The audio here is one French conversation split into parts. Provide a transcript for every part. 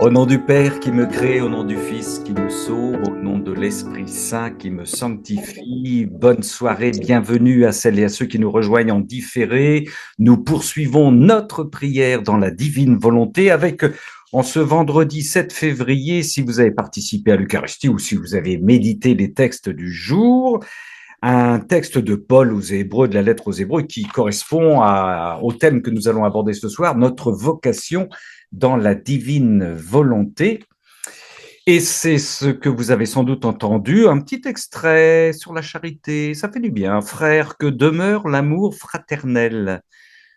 Au nom du Père qui me crée, au nom du Fils qui me sauve, au nom de l'Esprit Saint qui me sanctifie, bonne soirée, bienvenue à celles et à ceux qui nous rejoignent en différé. Nous poursuivons notre prière dans la divine volonté avec, en ce vendredi 7 février, si vous avez participé à l'Eucharistie ou si vous avez médité les textes du jour, un texte de Paul aux Hébreux, de la lettre aux Hébreux, qui correspond au thème que nous allons aborder ce soir, notre vocation dans la divine volonté. Et c'est ce que vous avez sans doute entendu, un petit extrait sur la charité, ça fait du bien. Frère, que demeure l'amour fraternel.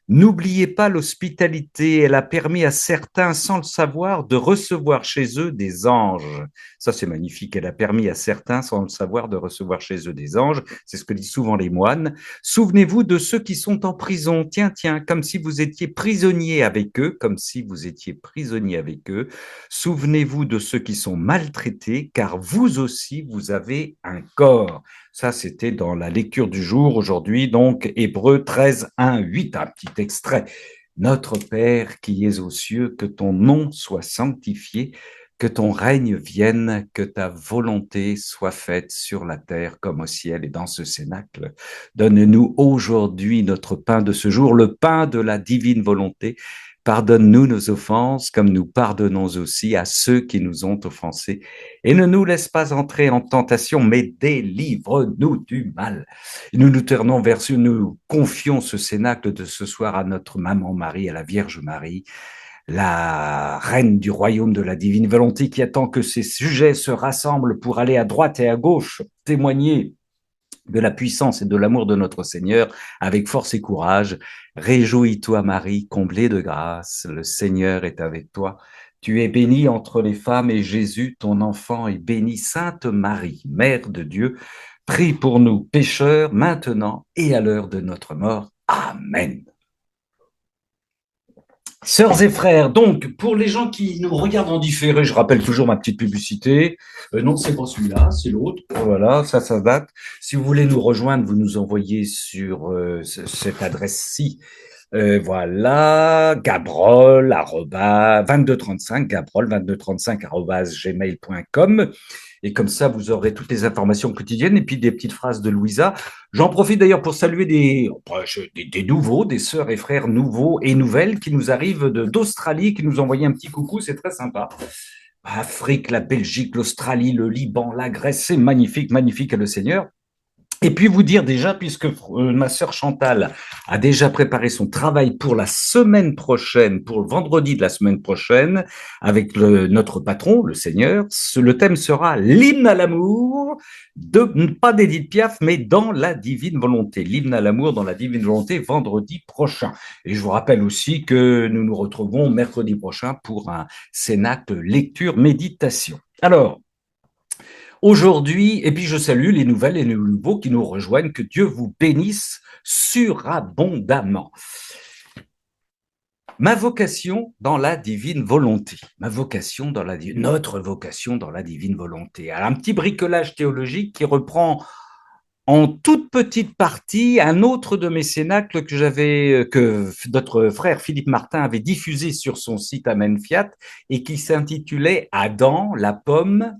N'oubliez pas l'hospitalité, elle a permis à certains, sans le savoir, de recevoir chez eux des anges. Ça, c'est magnifique, elle a permis à certains, sans le savoir, de recevoir chez eux des anges. C'est ce que disent souvent les moines. Souvenez-vous de ceux qui sont en prison. Tiens, tiens, comme si vous étiez prisonnier avec eux, comme si vous étiez prisonnier avec eux. Souvenez-vous de ceux qui sont maltraités, car vous aussi, vous avez un corps. Ça, c'était dans la lecture du jour aujourd'hui, donc Hébreux 13, 1, 8, un petit extrait. Notre Père qui es aux cieux, que ton nom soit sanctifié, que ton règne vienne, que ta volonté soit faite sur la terre comme au ciel. Et dans ce cénacle, donne-nous aujourd'hui notre pain de ce jour, le pain de la divine volonté. Pardonne-nous nos offenses comme nous pardonnons aussi à ceux qui nous ont offensés. Et ne nous laisse pas entrer en tentation, mais délivre-nous du mal. Et nous nous tournons vers eux, nous confions ce cénacle de ce soir à notre maman Marie, à la Vierge Marie, la reine du royaume de la divine volonté qui attend que ses sujets se rassemblent pour aller à droite et à gauche témoigner de la puissance et de l'amour de notre Seigneur avec force et courage. Réjouis-toi Marie, comblée de grâce, le Seigneur est avec toi. Tu es bénie entre les femmes et Jésus, ton enfant, est béni. Sainte Marie, Mère de Dieu, prie pour nous pécheurs, maintenant et à l'heure de notre mort. Amen. Sœurs et frères, donc, pour les gens qui nous regardent en différé, je rappelle toujours ma petite publicité. Non, c'est pas celui-là, c'est l'autre. Voilà, ça date. Si vous voulez nous rejoindre, vous nous envoyez sur cette adresse-ci. Voilà, Gabrol, 2235, Gabrol, 2235, gmail.com. Et comme ça, vous aurez toutes les informations quotidiennes et puis des petites phrases de Louisa. J'en profite d'ailleurs pour saluer des nouveaux, des sœurs et frères nouveaux et nouvelles qui nous arrivent d'Australie, qui nous ont envoyé un petit coucou, c'est très sympa. Afrique, la Belgique, l'Australie, le Liban, la Grèce, c'est magnifique, magnifique à le Seigneur. Et puis vous dire déjà, puisque ma sœur Chantal a déjà préparé son travail pour la semaine prochaine, pour le vendredi de la semaine prochaine, avec notre patron, le Seigneur, le thème sera l'hymne à l'amour, pas d'Édith Piaf, mais dans la divine volonté. L'hymne à l'amour dans la divine volonté, vendredi prochain. Et je vous rappelle aussi que nous nous retrouvons mercredi prochain pour un cénacle lecture-méditation. Alors, aujourd'hui, et puis je salue les nouvelles et les nouveaux qui nous rejoignent, que Dieu vous bénisse surabondamment. Ma vocation dans la divine volonté, notre vocation dans la divine volonté. Alors, un petit bricolage théologique qui reprend en toute petite partie un autre de mes cénacles que notre frère Philippe Martin avait diffusé sur son site Amen Fiat et qui s'intitulait Adam, la pomme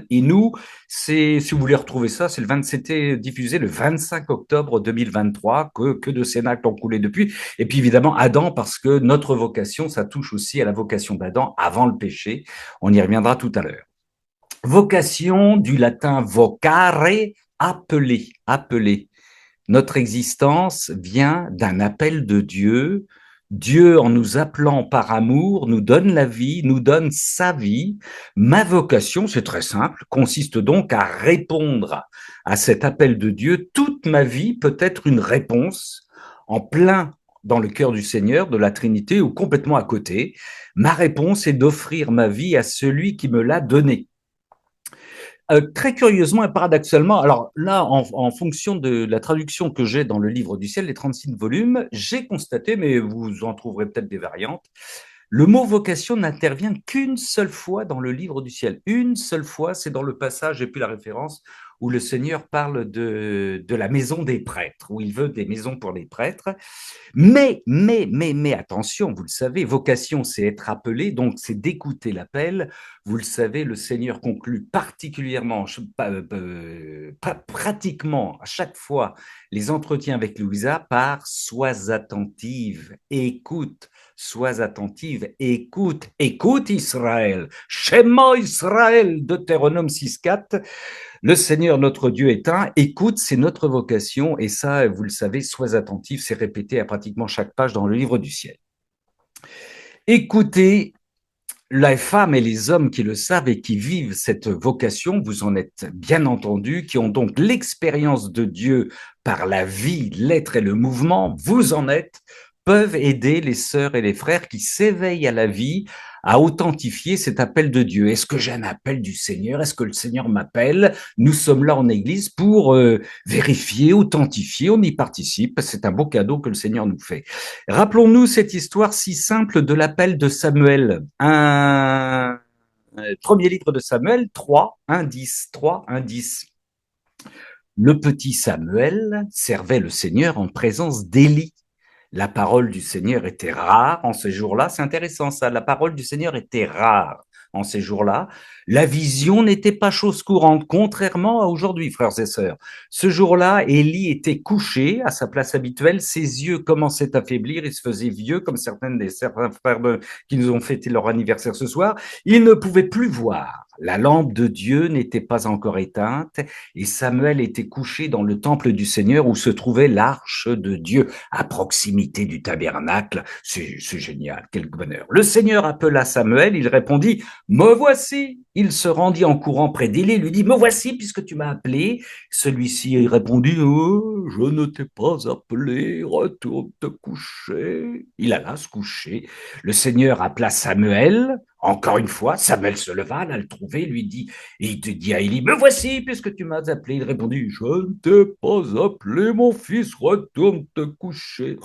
et nous. Si vous voulez retrouver ça, c'était diffusé le 25 octobre 2023, que de cénacles ont coulé depuis. Et puis évidemment Adam, parce que notre vocation, ça touche aussi à la vocation d'Adam avant le péché. On y reviendra tout à l'heure. Vocation du latin vocare, appeler, appeler. Notre existence vient d'un appel de Dieu. Dieu, en nous appelant par amour, nous donne la vie, nous donne sa vie. Ma vocation, c'est très simple, consiste donc à répondre à cet appel de Dieu. Toute ma vie peut être une réponse en plein dans le cœur du Seigneur, de la Trinité, ou complètement à côté. Ma réponse est d'offrir ma vie à celui qui me l'a donnée. Très curieusement et paradoxalement, alors là, en fonction de la traduction que j'ai dans le livre du ciel, les 36 volumes, j'ai constaté, mais vous en trouverez peut-être des variantes, le mot vocation n'intervient qu'une seule fois dans le livre du ciel. Une seule fois, c'est dans le passage, j'ai plus la référence, où le Seigneur parle de la maison des prêtres, où il veut des maisons pour les prêtres. Mais, attention, vous le savez, vocation, c'est être appelé, donc c'est d'écouter l'appel. Vous le savez, le Seigneur conclut particulièrement, pratiquement à chaque fois, les entretiens avec Louisa par sois attentive, écoute, sois attentive, écoute, écoute Israël, Shema Israël, Deutéronome 6,4. Le Seigneur, notre Dieu est un. Écoute, c'est notre vocation. Et ça, vous le savez, sois attentif, c'est répété à pratiquement chaque page dans le livre du ciel. Écoutez, les femmes et les hommes qui le savent et qui vivent cette vocation, vous en êtes bien entendu, qui ont donc l'expérience de Dieu par la vie, l'être et le mouvement, vous en êtes, peuvent aider les sœurs et les frères qui s'éveillent à la vie à authentifier cet appel de Dieu. Est-ce que j'ai un appel du Seigneur? Est-ce que le Seigneur m'appelle? Nous sommes là en Église pour vérifier, authentifier, on y participe. C'est un beau cadeau que le Seigneur nous fait. Rappelons-nous cette histoire si simple de l'appel de Samuel. Un premier livre de Samuel, 3, 1, 10, 3, 1, 10. Le petit Samuel servait le Seigneur en présence d'Élie. La parole du Seigneur était rare en ces jours-là. C'est intéressant ça. La parole du Seigneur était rare en ces jours-là. La vision n'était pas chose courante, contrairement à aujourd'hui, frères et sœurs. Ce jour-là, Élie était couché à sa place habituelle. Ses yeux commençaient à faiblir. Il se faisait vieux, comme certains frères qui nous ont fêté leur anniversaire ce soir. Il ne pouvait plus voir. La lampe de Dieu n'était pas encore éteinte et Samuel était couché dans le temple du Seigneur où se trouvait l'arche de Dieu à proximité du tabernacle. C'est génial, quel bonheur. Le Seigneur appela Samuel, il répondit, me voici. Il se rendit en courant près d'Élie, lui dit, me voici puisque tu m'as appelé. Celui-ci répondit, je ne t'ai pas appelé, retourne te coucher. Il alla se coucher. Le Seigneur appela Samuel. Encore une fois, Samuel se leva, alla le trouver, lui dit, et il te dit à Élie, me voici, puisque tu m'as appelé. Il répondit, je ne t'ai pas appelé, mon fils, retourne te coucher.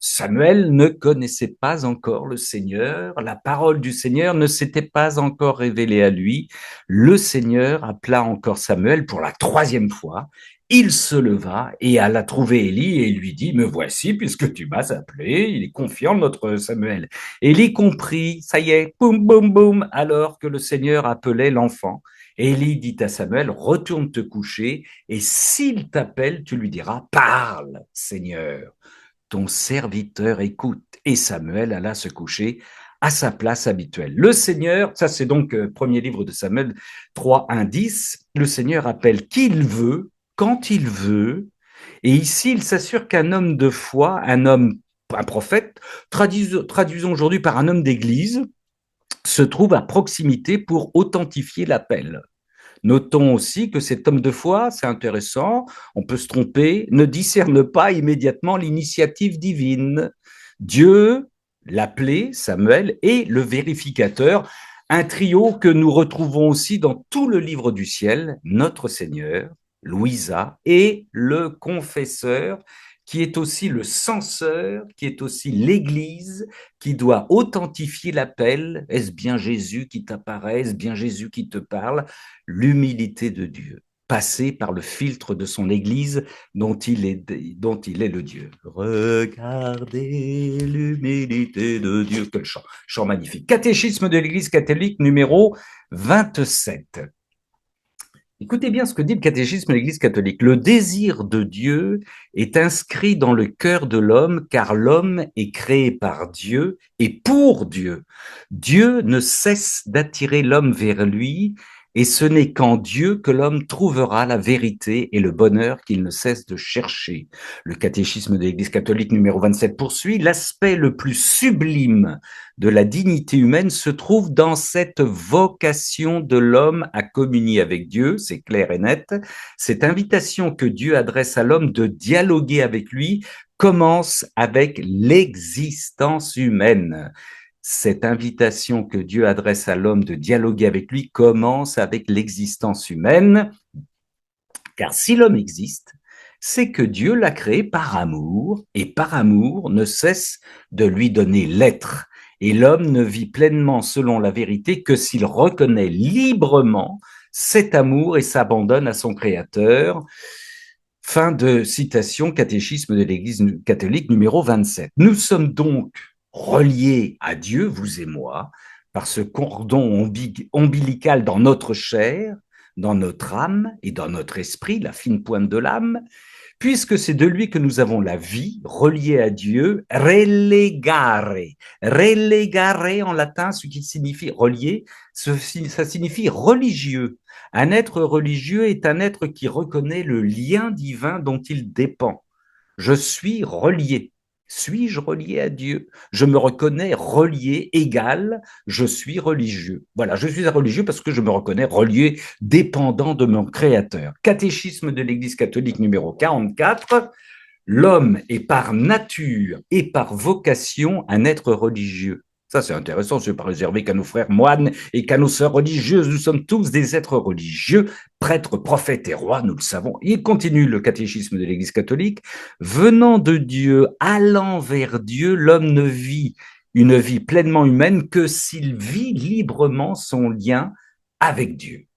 Samuel ne connaissait pas encore le Seigneur, la parole du Seigneur ne s'était pas encore révélée à lui. Le Seigneur appela encore Samuel pour la troisième fois. Il se leva et alla trouver Élie et lui dit, me voici puisque tu m'as appelé. Il est confiant, notre Samuel. Élie comprit, ça y est, boum, boum, boum, alors que le Seigneur appelait l'enfant. Élie dit à Samuel, retourne te coucher et s'il t'appelle, tu lui diras, parle, Seigneur. Ton serviteur écoute. Et Samuel alla se coucher à sa place habituelle. Le Seigneur, ça c'est donc premier livre de Samuel 3, 1, 10, le Seigneur appelle qui il veut, quand il veut, et ici il s'assure qu'un homme de foi, un prophète, traduisons aujourd'hui par un homme d'église, se trouve à proximité pour authentifier l'appel. Notons aussi que cet homme de foi, c'est intéressant, on peut se tromper, ne discerne pas immédiatement l'initiative divine. Dieu, l'appelé, Samuel, est le vérificateur, un trio que nous retrouvons aussi dans tout le livre du ciel, notre Seigneur, Louisa, et le confesseur, qui est aussi le censeur, qui est aussi l'Église, qui doit authentifier l'appel. Est-ce bien Jésus qui t'apparaît? Est-ce bien Jésus qui te parle? L'humilité de Dieu, passer par le filtre de son Église dont il est le Dieu. Regardez l'humilité de Dieu. Quel chant, chant magnifique. Catéchisme de l'Église catholique numéro 27. Écoutez bien ce que dit le catéchisme de l'Église catholique. Le désir de Dieu est inscrit dans le cœur de l'homme car l'homme est créé par Dieu et pour Dieu. Dieu ne cesse d'attirer l'homme vers lui et ce n'est qu'en Dieu que l'homme trouvera la vérité et le bonheur qu'il ne cesse de chercher. Le catéchisme de l'Église catholique numéro 27 poursuit, l'aspect le plus sublime de la dignité humaine se trouve dans cette vocation de l'homme à communier avec Dieu, c'est clair et net. Cette invitation que Dieu adresse à l'homme de dialoguer avec lui commence avec l'existence humaine. Cette invitation que Dieu adresse à l'homme de dialoguer avec lui commence avec l'existence humaine, car si l'homme existe, c'est que Dieu l'a créé par amour, et par amour ne cesse de lui donner l'être. Et l'homme ne vit pleinement selon la vérité que s'il reconnaît librement cet amour et s'abandonne à son Créateur. Fin de citation, catéchisme de l'Église catholique numéro 27. Nous sommes donc reliés à Dieu, vous et moi, par ce cordon ombilical dans notre chair, dans notre âme et dans notre esprit, la fine pointe de l'âme, puisque c'est de lui que nous avons la vie, reliée à Dieu, relegare. Relegare en latin, ce qui signifie relié, ça signifie religieux. Un être religieux est un être qui reconnaît le lien divin dont il dépend. Je suis relié. Suis-je relié à Dieu? Je me reconnais relié, égal, je suis religieux. Voilà, je suis un religieux parce que je me reconnais relié, dépendant de mon Créateur. Catéchisme de l'Église catholique numéro 44. L'homme est par nature et par vocation un être religieux. Ça, c'est intéressant, ce n'est pas réservé qu'à nos frères moines et qu'à nos sœurs religieuses. Nous sommes tous des êtres religieux, prêtres, prophètes et rois, nous le savons. Il continue le catéchisme de l'Église catholique. Venant de Dieu, allant vers Dieu, l'homme ne vit une vie pleinement humaine que s'il vit librement son lien avec Dieu.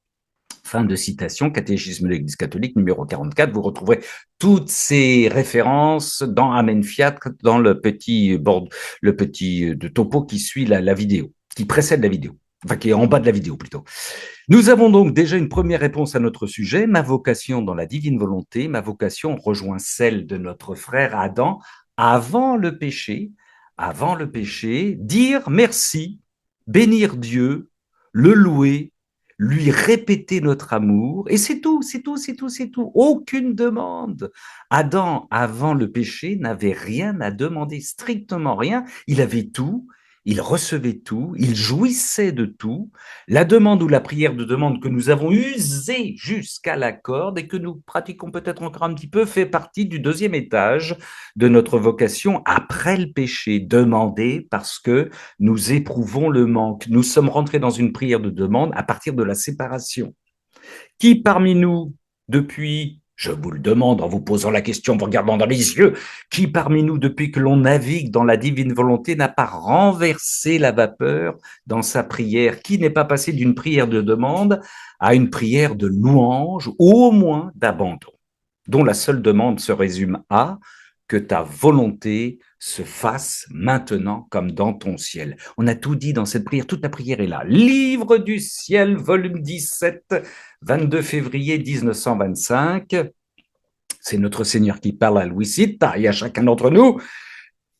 Fin de citation, catéchisme de l'Église catholique numéro 44. Vous retrouverez toutes ces références dans Amen Fiat, dans le petit de topo qui suit la vidéo, qui précède la vidéo, enfin qui est en bas de la vidéo plutôt. Nous avons donc déjà une première réponse à notre sujet. Ma vocation dans la divine volonté, ma vocation rejoint celle de notre frère Adam avant le péché, dire merci, bénir Dieu, le louer, lui répéter notre amour, et c'est tout, c'est tout, c'est tout, c'est tout. Aucune demande. Adam, avant le péché, n'avait rien à demander, strictement rien. Il avait tout, il recevait tout, il jouissait de tout. La demande ou la prière de demande que nous avons usée jusqu'à la corde et que nous pratiquons peut-être encore un petit peu fait partie du deuxième étage de notre vocation après le péché. Demander parce que nous éprouvons le manque. Nous sommes rentrés dans une prière de demande à partir de la séparation. Qui parmi nous, depuis, je vous le demande en vous posant la question, en vous regardant dans les yeux, qui parmi nous, depuis que l'on navigue dans la divine volonté, n'a pas renversé la vapeur dans sa prière? Qui n'est pas passé d'une prière de demande à une prière de louange, ou au moins d'abandon, dont la seule demande se résume à que ta volonté se fasse maintenant comme dans ton ciel. On a tout dit dans cette prière, toute la prière est là. Livre du ciel, volume 17, 22 février 1925. C'est notre Seigneur qui parle à Louis Sita et à chacun d'entre nous.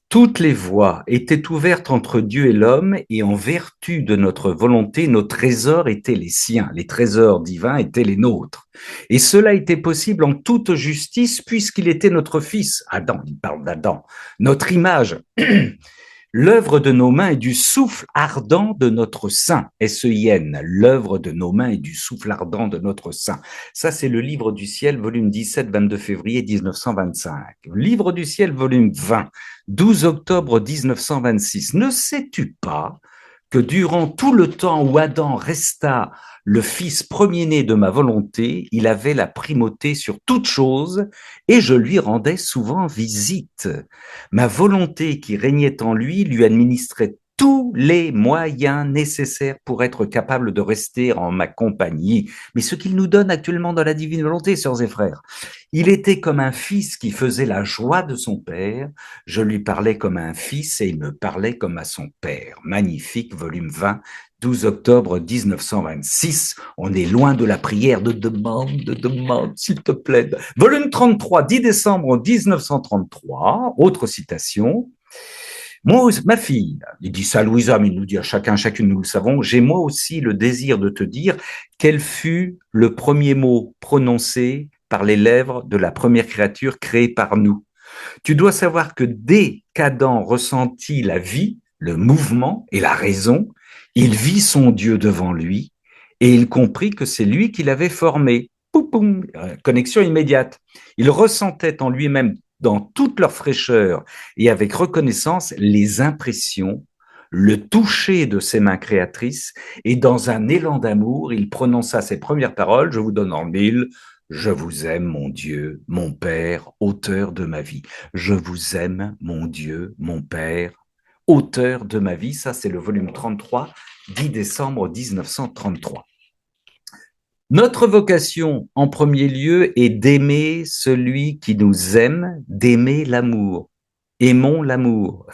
Toutes les voies étaient ouvertes entre Dieu et l'homme, et en vertu de notre volonté, nos trésors étaient les siens, les trésors divins étaient les nôtres. Et cela était possible en toute justice, puisqu'il était notre fils. Adam, il parle d'Adam, notre image. L'œuvre de nos mains est du souffle ardent de notre sein. S-E-I-N, l'œuvre de nos mains est du souffle ardent de notre sein. Ça, c'est le Livre du ciel, volume 17, 22 février 1925. Livre du ciel, volume 20, 12 octobre 1926. Ne sais-tu pas que durant tout le temps où Adam resta le fils premier-né de ma volonté, il avait la primauté sur toute chose et je lui rendais souvent visite. Ma volonté qui régnait en lui administrait tous les moyens nécessaires pour être capable de rester en ma compagnie. Mais ce qu'il nous donne actuellement dans la divine volonté, sœurs et frères, il était comme un fils qui faisait la joie de son père. Je lui parlais comme un fils et il me parlait comme à son père. Magnifique, volume 20, 12 octobre 1926. On est loin de la prière de demande, s'il te plaît. Volume 33, 10 décembre 1933. Autre citation. Moi, ma fille, il dit ça à Louisa, mais il nous dit à chacun, chacune, nous le savons, j'ai moi aussi le désir de te dire quel fut le premier mot prononcé par les lèvres de la première créature créée par nous. Tu dois savoir que dès qu'Adam ressentit la vie, le mouvement et la raison, il vit son Dieu devant lui et il comprit que c'est lui qui l'avait formé. Poum, poum, connexion immédiate. Il ressentait en lui-même dans toute leur fraîcheur et avec reconnaissance les impressions, le toucher de ses mains créatrices, et dans un élan d'amour, il prononça ses premières paroles, je vous donne en mille: je vous aime, mon Dieu, mon Père, auteur de ma vie. Je vous aime, mon Dieu, mon Père, auteur de ma vie. Ça, c'est le volume 33, 10 décembre 1933. Notre vocation, en premier lieu, est d'aimer celui qui nous aime, d'aimer l'amour. Aimons l'amour.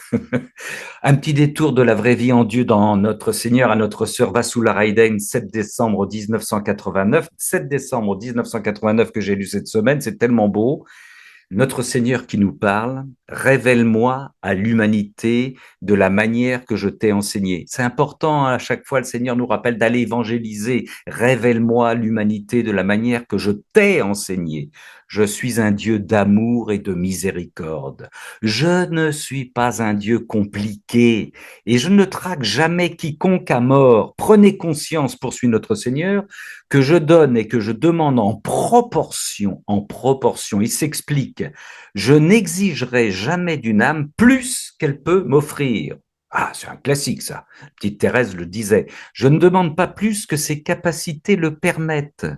Un petit détour de la vraie vie en Dieu dans Notre Seigneur à notre sœur Vassula Raiden, 7 décembre 1989. 7 décembre 1989 que j'ai lu cette semaine, c'est tellement beau. Notre Seigneur qui nous parle, révèle-moi à l'humanité de la manière que je t'ai enseignée. C'est important, à chaque fois, le Seigneur nous rappelle d'aller évangéliser. Révèle-moi à l'humanité de la manière que je t'ai enseignée. Je suis un Dieu d'amour et de miséricorde. Je ne suis pas un Dieu compliqué et je ne traque jamais quiconque à mort. Prenez conscience, poursuit notre Seigneur, que je donne et que je demande en proportion, en proportion. Il s'explique. Je n'exigerai jamais d'une âme plus qu'elle peut m'offrir. Ah, c'est un classique, ça. Petite Thérèse le disait. Je ne demande pas plus que ses capacités le permettent.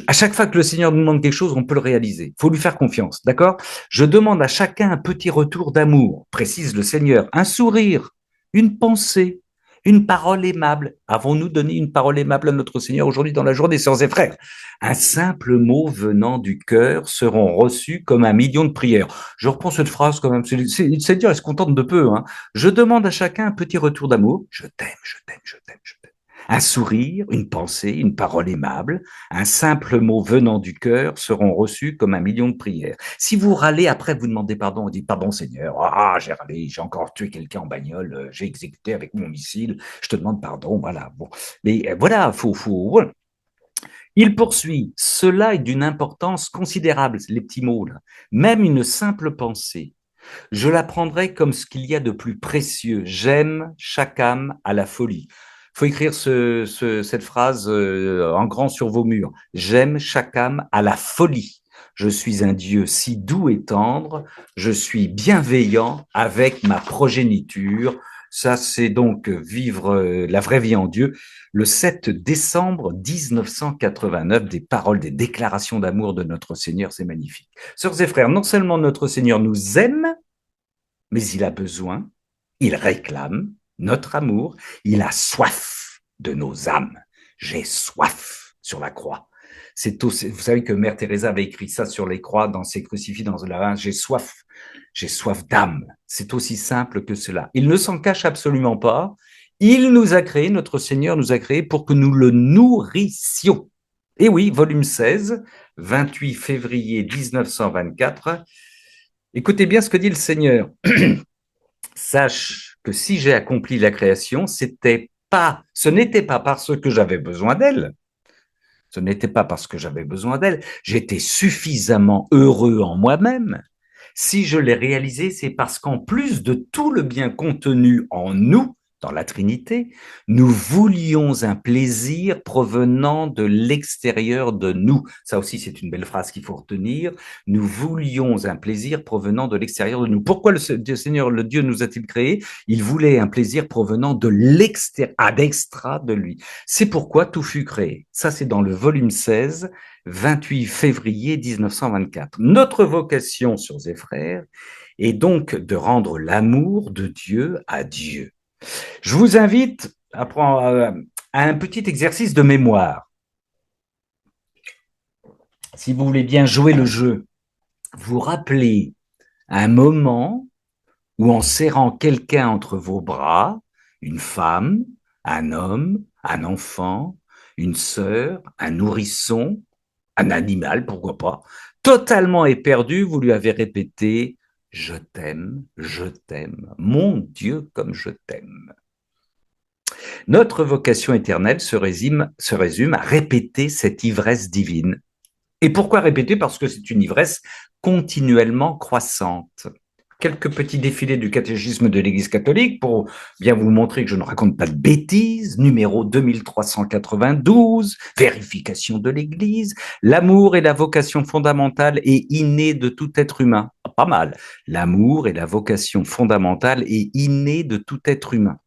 À chaque fois que le Seigneur nous demande quelque chose, on peut le réaliser. Il faut lui faire confiance, d'accord? Je demande à chacun un petit retour d'amour, précise le Seigneur, un sourire, une pensée, une parole aimable. Avons-nous donné une parole aimable à notre Seigneur aujourd'hui dans la journée, sœurs et frères? Un simple mot venant du cœur seront reçus comme 1 million de prières. Je reprends cette phrase quand même. Le Seigneur, il se contente de peu. Hein. Je demande à chacun un petit retour d'amour. Je t'aime, je t'aime, je t'aime, je t'aime. Un sourire, une pensée, une parole aimable, un simple mot venant du cœur seront reçus comme 1 million de prières. Si vous râlez, après vous demandez pardon, on dit pardon Seigneur, ah j'ai râlé, j'ai encore tué quelqu'un en bagnole, j'ai exécuté avec mon missile, je te demande pardon, voilà. Bon, mais voilà, voilà. Il poursuit, cela est d'une importance considérable, les petits mots là. Même une simple pensée, je la prendrai comme ce qu'il y a de plus précieux. J'aime chaque âme à la folie. Il faut écrire cette phrase en grand sur vos murs. J'aime chaque âme à la folie. Je suis un Dieu si doux et tendre. Je suis bienveillant avec ma progéniture. Ça, c'est donc vivre la vraie vie en Dieu. Le 7 décembre 1989, des paroles, des déclarations d'amour de notre Seigneur, c'est magnifique. Sœurs et frères, non seulement notre Seigneur nous aime, mais il a besoin, il réclame notre amour, il a soif de nos âmes. J'ai soif sur la croix. Vous savez que Mère Teresa avait écrit ça sur les croix, dans ses crucifix, dans la j'ai soif d'âme. C'est aussi simple que cela. Il ne s'en cache absolument pas. Il nous a créé, notre Seigneur nous a créé pour que nous le nourrissions. Et oui, volume 16, 28 février 1924. Écoutez bien ce que dit le Seigneur. Sache que si j'ai accompli la création, ce n'était pas parce que j'avais besoin d'elle. Ce n'était pas parce que j'avais besoin d'elle. J'étais suffisamment heureux en moi-même. Si je l'ai réalisé, c'est parce qu'en plus de tout le bien contenu en nous, dans la Trinité, nous voulions un plaisir provenant de l'extérieur de nous. Ça aussi, c'est une belle phrase qu'il faut retenir. Nous voulions un plaisir provenant de l'extérieur de nous. Pourquoi le Seigneur, le Dieu, nous a-t-il créé? Il voulait un plaisir provenant de l'extérieur, ad extra de lui. C'est pourquoi tout fut créé. Ça, c'est dans le volume 16, 28 février 1924. Notre vocation, sœurs et frères, est donc de rendre l'amour de Dieu à Dieu. Je vous invite à un petit exercice de mémoire. Si vous voulez bien jouer le jeu, vous rappelez un moment où en serrant quelqu'un entre vos bras, une femme, un homme, un enfant, une sœur, un nourrisson, un animal, pourquoi pas, totalement éperdu, vous lui avez répété « je t'aime, mon Dieu comme je t'aime ». Notre vocation éternelle se résume à répéter cette ivresse divine. Et pourquoi répéter? Parce que c'est une ivresse continuellement croissante. Quelques petits défilés du catéchisme de l'Église catholique pour bien vous montrer que je ne raconte pas de bêtises. Numéro 2392, vérification de l'Église. L'amour est la vocation fondamentale et innée de tout être humain. Pas mal. L'amour est la vocation fondamentale et innée de tout être humain.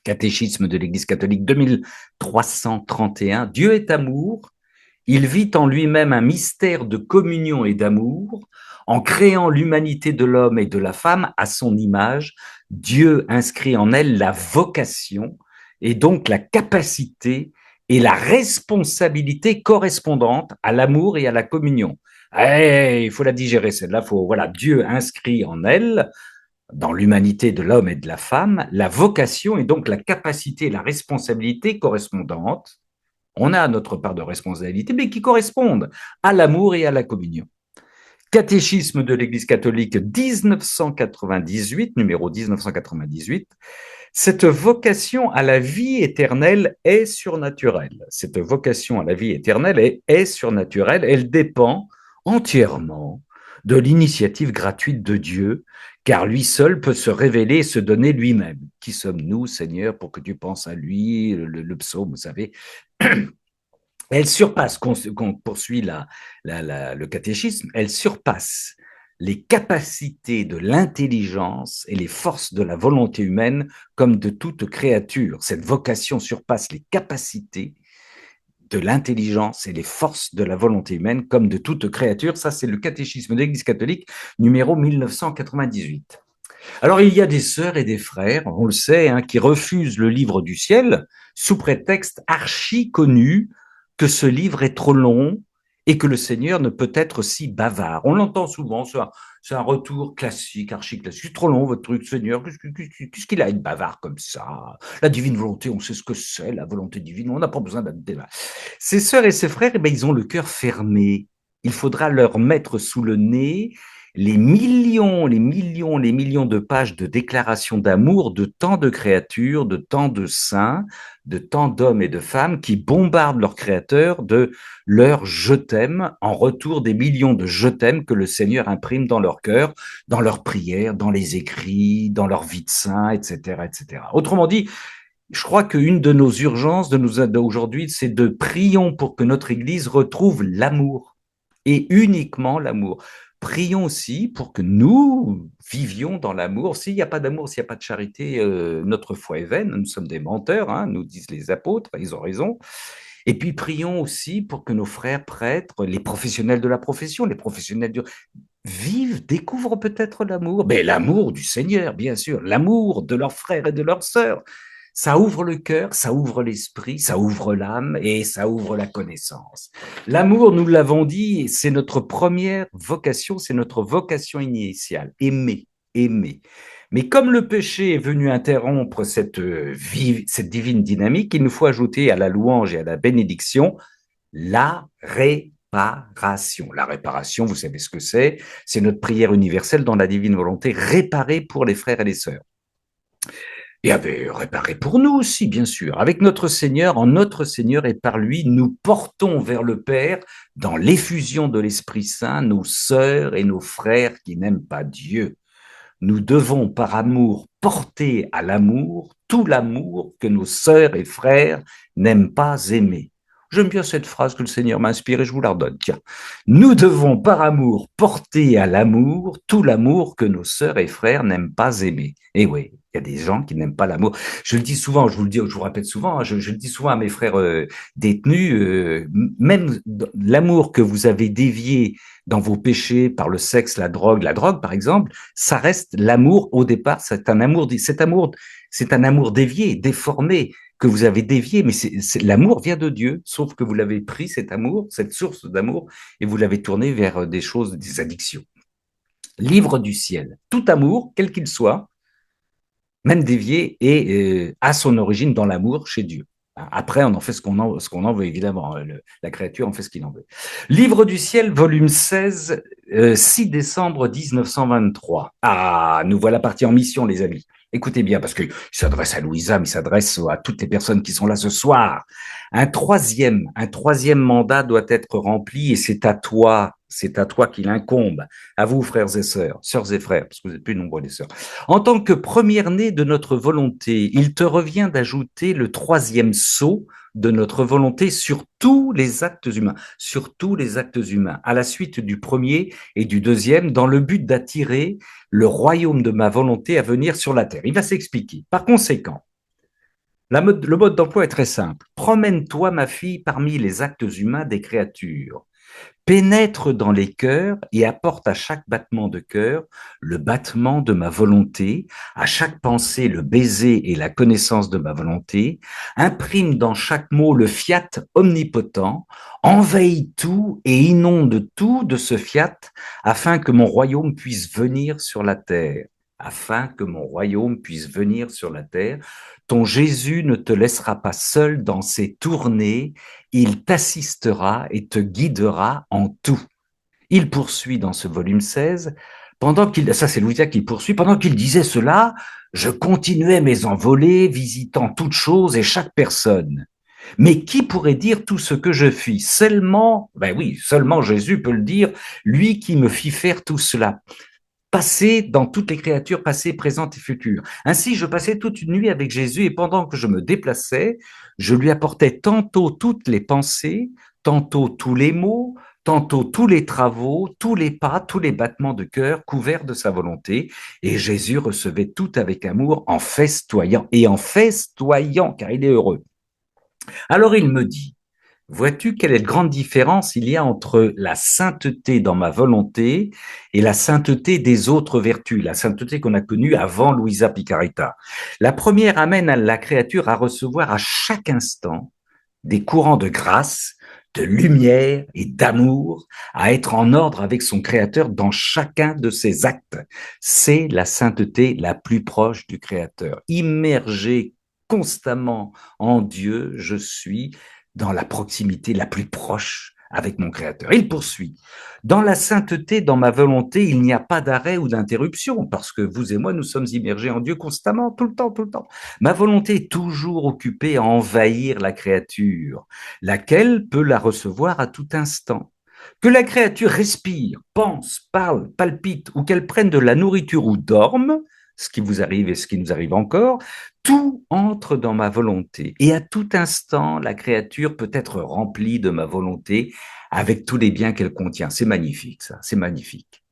Catéchisme de l'Église catholique 2331. Dieu est amour. Il vit en lui-même un mystère de communion et d'amour. En créant l'humanité de l'homme et de la femme à son image, Dieu inscrit en elle la vocation et donc la capacité et la responsabilité correspondante à l'amour et à la communion. Il faut la digérer, celle-là. Voilà, Dieu inscrit en elle, dans l'humanité de l'homme et de la femme, la vocation et donc la capacité, la responsabilité correspondante. On a notre part de responsabilité, mais qui correspondent à l'amour et à la communion. Catéchisme de l'Église catholique 1998, numéro 1998, cette vocation à la vie éternelle est surnaturelle. Cette vocation à la vie éternelle est surnaturelle. Elle dépend entièrement de l'initiative gratuite de Dieu, car lui seul peut se révéler et se donner lui-même. Qui sommes-nous, Seigneur, pour que tu penses à lui, le psaume, vous savez. Elle surpasse, qu'on poursuit le catéchisme, elle surpasse les capacités de l'intelligence et les forces de la volonté humaine comme de toute créature. Cette vocation surpasse les capacités de l'intelligence et les forces de la volonté humaine comme de toute créature. Ça, c'est le catéchisme de l'Église catholique, numéro 1998. Alors, il y a des sœurs et des frères, on le sait, hein, qui refusent le livre du ciel sous prétexte archi connu que ce livre est trop long et que le Seigneur ne peut être si bavard. On l'entend souvent, c'est un retour classique, archi classique. C'est trop long votre truc, Seigneur, qu'est-ce qu'il a à être bavard comme ça? La divine volonté, on sait ce que c'est, la volonté divine, on n'a pas besoin d'un débat. Ces sœurs et ces frères, eh ben, ils ont le cœur fermé. Il faudra leur mettre sous le nez les millions, les millions, les millions de pages de déclarations d'amour de tant de créatures, de tant de saints, de tant d'hommes et de femmes qui bombardent leur créateur de leur je t'aime en retour des millions de je t'aime que le Seigneur imprime dans leur cœur, dans leurs prières, dans les écrits, dans leur vie de saint, etc., etc. Autrement dit, je crois qu'une de nos urgences d'aujourd'hui, c'est de prions pour que notre Église retrouve l'amour et uniquement l'amour. Prions aussi pour que nous vivions dans l'amour. S'il n'y a pas d'amour, s'il n'y a pas de charité, notre foi est vaine. Nous sommes des menteurs, hein, nous disent les apôtres, ils ont raison. Et puis prions aussi pour que nos frères prêtres, les professionnels de la profession, les professionnels vivent, découvrent peut-être l'amour, mais l'amour du Seigneur, bien sûr, l'amour de leurs frères et de leurs sœurs. Ça ouvre le cœur, ça ouvre l'esprit, ça ouvre l'âme et ça ouvre la connaissance. L'amour, nous l'avons dit, c'est notre première vocation, c'est notre vocation initiale, aimer, aimer. Mais comme le péché est venu interrompre cette divine dynamique, il nous faut ajouter à la louange et à la bénédiction la réparation. La réparation, vous savez ce que c'est notre prière universelle dans la divine volonté, réparer pour les frères et les sœurs. Et avait réparé pour nous aussi, bien sûr. Avec notre Seigneur, en notre Seigneur et par lui, nous portons vers le Père, dans l'effusion de l'Esprit Saint, nos sœurs et nos frères qui n'aiment pas Dieu. Nous devons, par amour, porter à l'amour tout l'amour que nos sœurs et frères n'aiment pas aimer. J'aime bien cette phrase que le Seigneur m'a inspirée, je vous la redonne. Tiens, nous devons, par amour, porter à l'amour tout l'amour que nos sœurs et frères n'aiment pas aimer. Et oui, il y a des gens qui n'aiment pas l'amour. Je le dis souvent, je vous le dis, je vous répète souvent, hein, je le dis souvent à mes frères détenus, même l'amour que vous avez dévié dans vos péchés par le sexe, la drogue par exemple, ça reste l'amour au départ, c'est un amour dévié, déformé, que vous avez dévié, mais l'amour vient de Dieu, sauf que vous l'avez pris, cet amour, cette source d'amour, et vous l'avez tourné vers des choses, des addictions. Livre du ciel. Tout amour, quel qu'il soit, même dévié, a son origine dans l'amour chez Dieu. Après, on en fait ce qu'on en veut, évidemment. La créature en fait ce qu'il en veut. Livre du ciel, volume 16, 6 décembre 1923. Ah, nous voilà partis en mission, les amis. Écoutez bien, parce qu'il s'adresse à Louisa, mais il s'adresse à toutes les personnes qui sont là ce soir. Un troisième mandat doit être rempli et c'est à toi qu'il incombe. À vous, frères et sœurs et frères, parce que vous êtes plus nombreux les sœurs. En tant que première-née de notre volonté, il te revient d'ajouter le troisième sceau de notre volonté sur tous les actes humains, à la suite du premier et du deuxième, dans le but d'attirer le royaume de ma volonté à venir sur la terre. Il va s'expliquer. Par conséquent, le mode d'emploi est très simple. Promène-toi, ma fille, parmi les actes humains des créatures. pénètre dans les cœurs et apporte à chaque battement de cœur le battement de ma volonté, à chaque pensée le baiser et la connaissance de ma volonté, imprime dans chaque mot le fiat omnipotent, envahit tout et inonde tout de ce fiat afin que mon royaume puisse venir sur la terre. Afin que mon royaume puisse venir sur la terre, ton Jésus ne te laissera pas seul dans ses tournées, il t'assistera et te guidera en tout. Il poursuit dans ce volume 16, ça c'est Louis qui poursuit, pendant qu'il disait cela, je continuais mes envolées, visitant toutes choses et chaque personne. Mais qui pourrait dire tout ce que je fis? Seulement, ben oui, seulement Jésus peut le dire, lui qui me fit faire tout cela. Passé dans toutes les créatures passées, présentes et futures. Ainsi, je passais toute une nuit avec Jésus et pendant que je me déplaçais, je lui apportais tantôt toutes les pensées, tantôt tous les mots, tantôt tous les travaux, tous les pas, tous les battements de cœur couverts de sa volonté. Et Jésus recevait tout avec amour en festoyant, car il est heureux. Alors il me dit, vois-tu quelle grande différence il y a entre la sainteté dans ma volonté et la sainteté des autres vertus, la sainteté qu'on a connue avant Luisa Picaretta. La première amène à la créature à recevoir à chaque instant des courants de grâce, de lumière et d'amour, à être en ordre avec son Créateur dans chacun de ses actes. C'est la sainteté la plus proche du Créateur. Immergé constamment en Dieu, je suis dans la proximité la plus proche avec mon Créateur. Il poursuit. Dans la sainteté, dans ma volonté, il n'y a pas d'arrêt ou d'interruption, parce que vous et moi, nous sommes immergés en Dieu constamment, tout le temps, tout le temps. Ma volonté est toujours occupée à envahir la créature, laquelle peut la recevoir à tout instant. Que la créature respire, pense, parle, palpite, ou qu'elle prenne de la nourriture ou dorme, ce qui vous arrive et ce qui nous arrive encore, tout entre dans ma volonté. Et à tout instant, la créature peut être remplie de ma volonté avec tous les biens qu'elle contient. C'est magnifique, ça, c'est magnifique.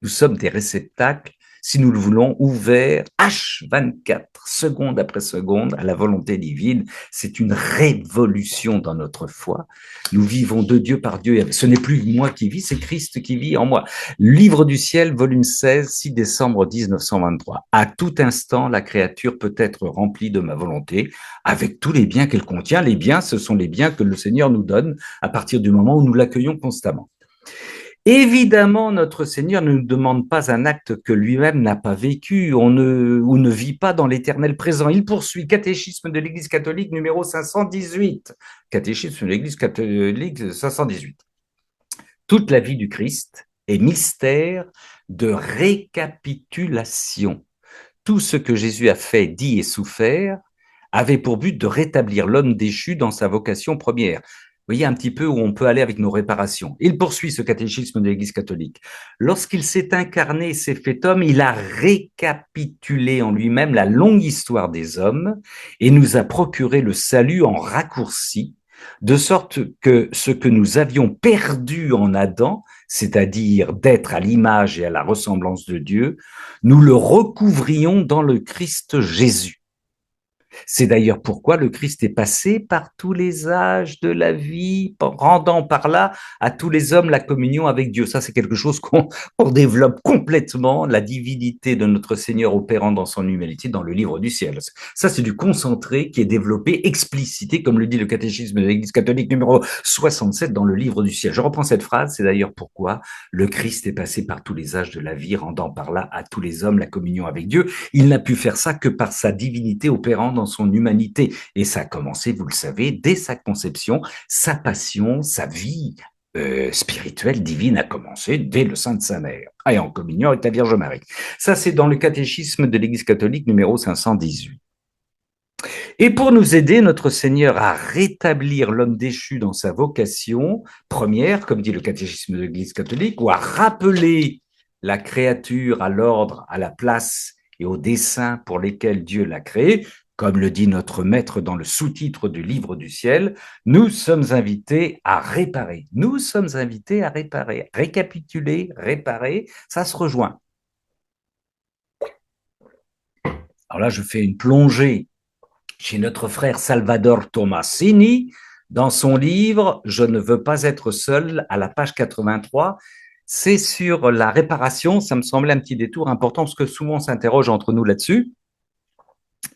Nous sommes des réceptacles, si nous le voulons, ouverts H24, seconde après seconde, à la volonté divine. C'est une révolution dans notre foi. Nous vivons de Dieu par Dieu. Ce n'est plus moi qui vis, c'est Christ qui vit en moi. Livre du ciel, volume 16, 6 décembre 1923. À tout instant, la créature peut être remplie de ma volonté avec tous les biens qu'elle contient. Les biens, ce sont les biens que le Seigneur nous donne à partir du moment où nous l'accueillons constamment. Évidemment, notre Seigneur ne nous demande pas un acte que lui-même n'a pas vécu ou ne vit pas dans l'éternel présent. Il poursuit Catéchisme de l'Église catholique numéro 518. Catéchisme de l'Église catholique 518. Toute la vie du Christ est mystère de récapitulation. Tout ce que Jésus a fait, dit et souffert avait pour but de rétablir l'homme déchu dans sa vocation première. Vous voyez un petit peu où on peut aller avec nos réparations. Il poursuit ce catéchisme de l'Église catholique. Lorsqu'il s'est incarné et s'est fait homme, il a récapitulé en lui-même la longue histoire des hommes et nous a procuré le salut en raccourci, de sorte que ce que nous avions perdu en Adam, c'est-à-dire d'être à l'image et à la ressemblance de Dieu, nous le recouvrions dans le Christ Jésus. C'est d'ailleurs pourquoi le Christ est passé par tous les âges de la vie, rendant par là à tous les hommes la communion avec Dieu. Ça, c'est quelque chose qu'on développe complètement, la divinité de notre Seigneur opérant dans son humanité dans le livre du ciel. Ça, c'est du concentré qui est développé, explicité, comme le dit le catéchisme de l'Église catholique numéro 67 dans le livre du ciel. Je reprends cette phrase, c'est d'ailleurs pourquoi le Christ est passé par tous les âges de la vie, rendant par là à tous les hommes la communion avec Dieu. Il n'a pu faire ça que par sa divinité opérant dans son humanité. Et ça a commencé, vous le savez, dès sa conception, sa passion, sa vie spirituelle divine a commencé dès le sein de sa mère, et en communion avec la Vierge Marie. Ça, c'est dans le catéchisme de l'Église catholique numéro 518. Et pour nous aider, notre Seigneur à rétablir l'homme déchu dans sa vocation première, comme dit le catéchisme de l'Église catholique, ou à rappeler la créature à l'ordre, à la place et au dessein pour lesquels Dieu l'a créé, comme le dit notre maître dans le sous-titre du livre du ciel, nous sommes invités à réparer. Nous sommes invités à réparer. Récapituler, réparer, ça se rejoint. Alors là, je fais une plongée chez notre frère Salvador Tomasini dans son livre « Je ne veux pas être seul » à la page 83. C'est sur la réparation, ça me semblait un petit détour important parce que souvent on s'interroge entre nous là-dessus.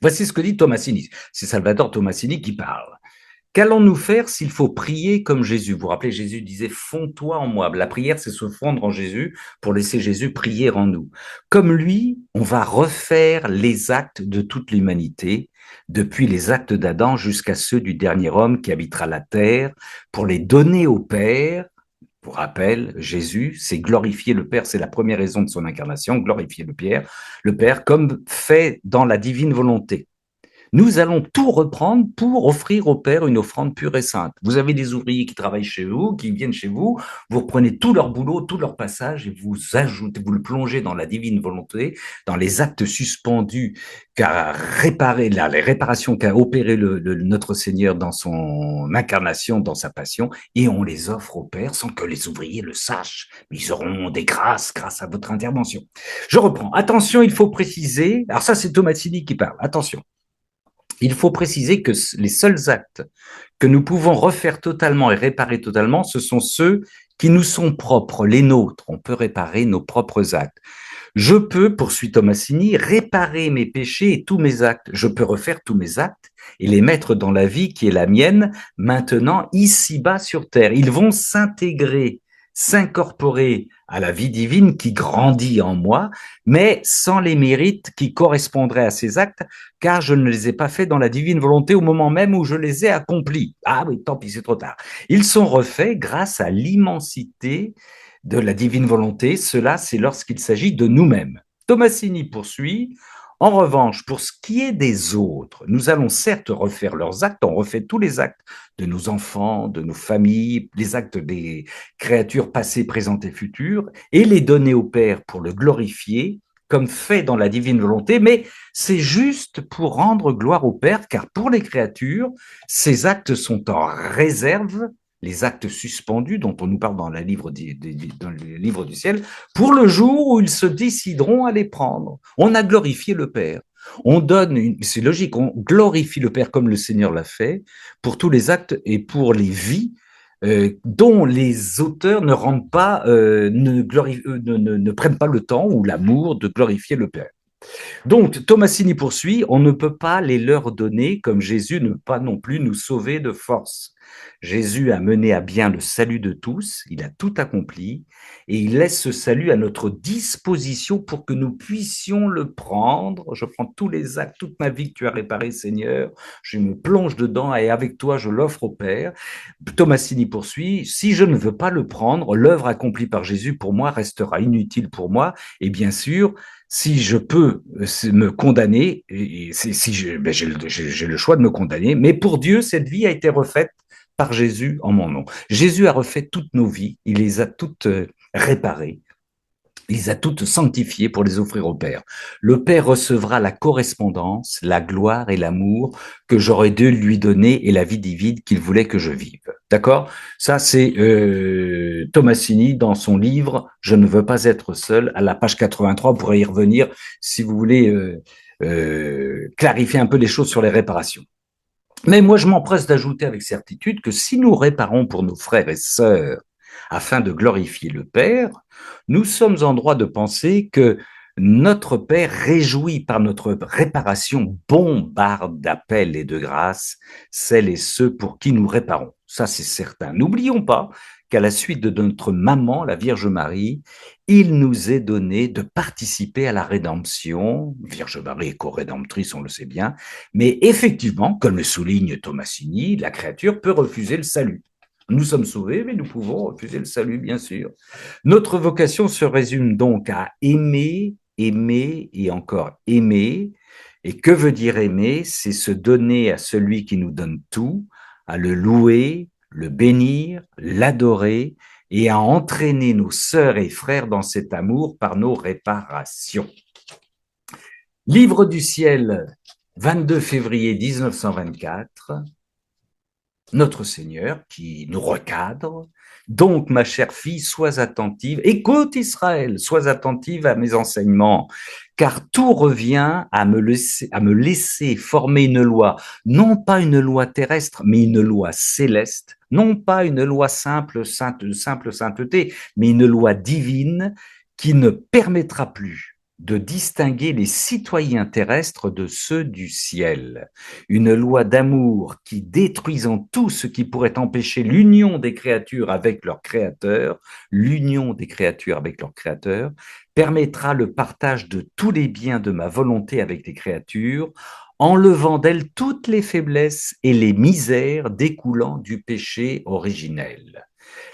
Voici ce que dit Tomasini. C'est Salvatore Tomasini qui parle. Qu'allons-nous faire s'il faut prier comme Jésus? Vous vous rappelez, Jésus disait, fonds-toi en moi. La prière, c'est se fondre en Jésus pour laisser Jésus prier en nous. Comme lui, on va refaire les actes de toute l'humanité, depuis les actes d'Adam jusqu'à ceux du dernier homme qui habitera la terre, pour les donner au Père. Pour rappel, Jésus, c'est glorifier le Père, c'est la première raison de son incarnation, glorifier le Père comme fait dans la divine volonté. Nous allons tout reprendre pour offrir au Père une offrande pure et sainte. Vous avez des ouvriers qui travaillent chez vous, qui viennent chez vous, vous reprenez tout leur boulot, tout leur passage et vous ajoutez, vous le plongez dans la divine volonté, dans les actes suspendus qu'a réparé, les réparations qu'a opéré notre Seigneur dans son incarnation, dans sa passion, et on les offre au Père sans que les ouvriers le sachent. Ils auront des grâces grâce à votre intervention. Je reprends. Attention, il faut préciser, alors ça c'est Tomasini qui parle, attention. Il faut préciser que les seuls actes que nous pouvons refaire totalement et réparer totalement, ce sont ceux qui nous sont propres, les nôtres. On peut réparer nos propres actes. Je peux, poursuit Tomasini, réparer mes péchés et tous mes actes. Je peux refaire tous mes actes et les mettre dans la vie qui est la mienne, maintenant, ici-bas sur terre. Ils vont s'intégrer, s'incorporer à la vie divine qui grandit en moi, mais sans les mérites qui correspondraient à ces actes, car je ne les ai pas faits dans la divine volonté au moment même où je les ai accomplis. Ah oui, tant pis, c'est trop tard. Ils sont refaits grâce à l'immensité de la divine volonté. Cela, c'est lorsqu'il s'agit de nous-mêmes. Tomasini poursuit. En revanche, pour ce qui est des autres, nous allons certes refaire leurs actes, on refait tous les actes de nos enfants, de nos familles, les actes des créatures passées, présentes et futures, et les donner au Père pour le glorifier, comme fait dans la divine volonté, mais c'est juste pour rendre gloire au Père, car pour les créatures, ces actes sont en réserve, les actes suspendus dont on nous parle dans, dans le livre du ciel, pour le jour où ils se décideront à les prendre. On a glorifié le Père. On donne, c'est logique, on glorifie le Père comme le Seigneur l'a fait pour tous les actes et pour les vies dont les auteurs ne rendent pas, ne prennent pas le temps ou l'amour de glorifier le Père. Donc, Tomasini poursuit, on ne peut pas les leur donner comme Jésus ne peut pas non plus nous sauver de force. Jésus a mené à bien le salut de tous, il a tout accompli, et il laisse ce salut à notre disposition pour que nous puissions le prendre. Je prends tous les actes, toute ma vie que tu as réparé, Seigneur, je me plonge dedans et avec toi, je l'offre au Père. Tomasini poursuit, si je ne veux pas le prendre, l'œuvre accomplie par Jésus pour moi restera inutile pour moi, et bien sûr, si je peux me condamner, si j'ai le choix de me condamner, mais pour Dieu, cette vie a été refaite par Jésus en mon nom. Jésus a refait toutes nos vies, il les a toutes réparées, il les a toutes sanctifiées pour les offrir au Père. Le Père recevra la correspondance, la gloire et l'amour que j'aurais dû lui donner et la vie divine qu'il voulait que je vive. D'accord? Ça, c'est Tomasini dans son livre « Je ne veux pas être seul » à la page 83. Vous pourrez y revenir si vous voulez clarifier un peu les choses sur les réparations. Mais moi, je m'empresse d'ajouter avec certitude que si nous réparons pour nos frères et sœurs afin de glorifier le Père, nous sommes en droit de penser que notre Père, réjoui par notre réparation, bombarde d'appels et de grâces celles et ceux pour qui nous réparons. Ça, c'est certain. N'oublions pas qu'à la suite de notre maman, la Vierge Marie, il nous est donné de participer à la rédemption. Vierge Marie est co-rédemptrice, on le sait bien. Mais effectivement, comme le souligne Tomasini, la créature peut refuser le salut. Nous sommes sauvés, mais nous pouvons refuser le salut, bien sûr. Notre vocation se résume donc à aimer, aimer et encore aimer. Et que veut dire aimer? C'est se donner à celui qui nous donne tout, à le louer, le bénir, l'adorer et à entraîner nos sœurs et frères dans cet amour par nos réparations. Livre du ciel, 22 février 1924. Notre Seigneur qui nous recadre. Donc, ma chère fille, sois attentive. Écoute Israël, sois attentive à mes enseignements, car tout revient à me laisser former une loi, non pas une loi terrestre, mais une loi céleste, non pas une loi simple sainteté, mais une loi divine qui ne permettra plus de distinguer les citoyens terrestres de ceux du ciel. Une loi d'amour qui, détruisant tout ce qui pourrait empêcher l'union des créatures avec leur créateur, l'union des créatures avec leur créateur, permettra le partage de tous les biens de ma volonté avec les créatures, enlevant d'elles toutes les faiblesses et les misères découlant du péché originel.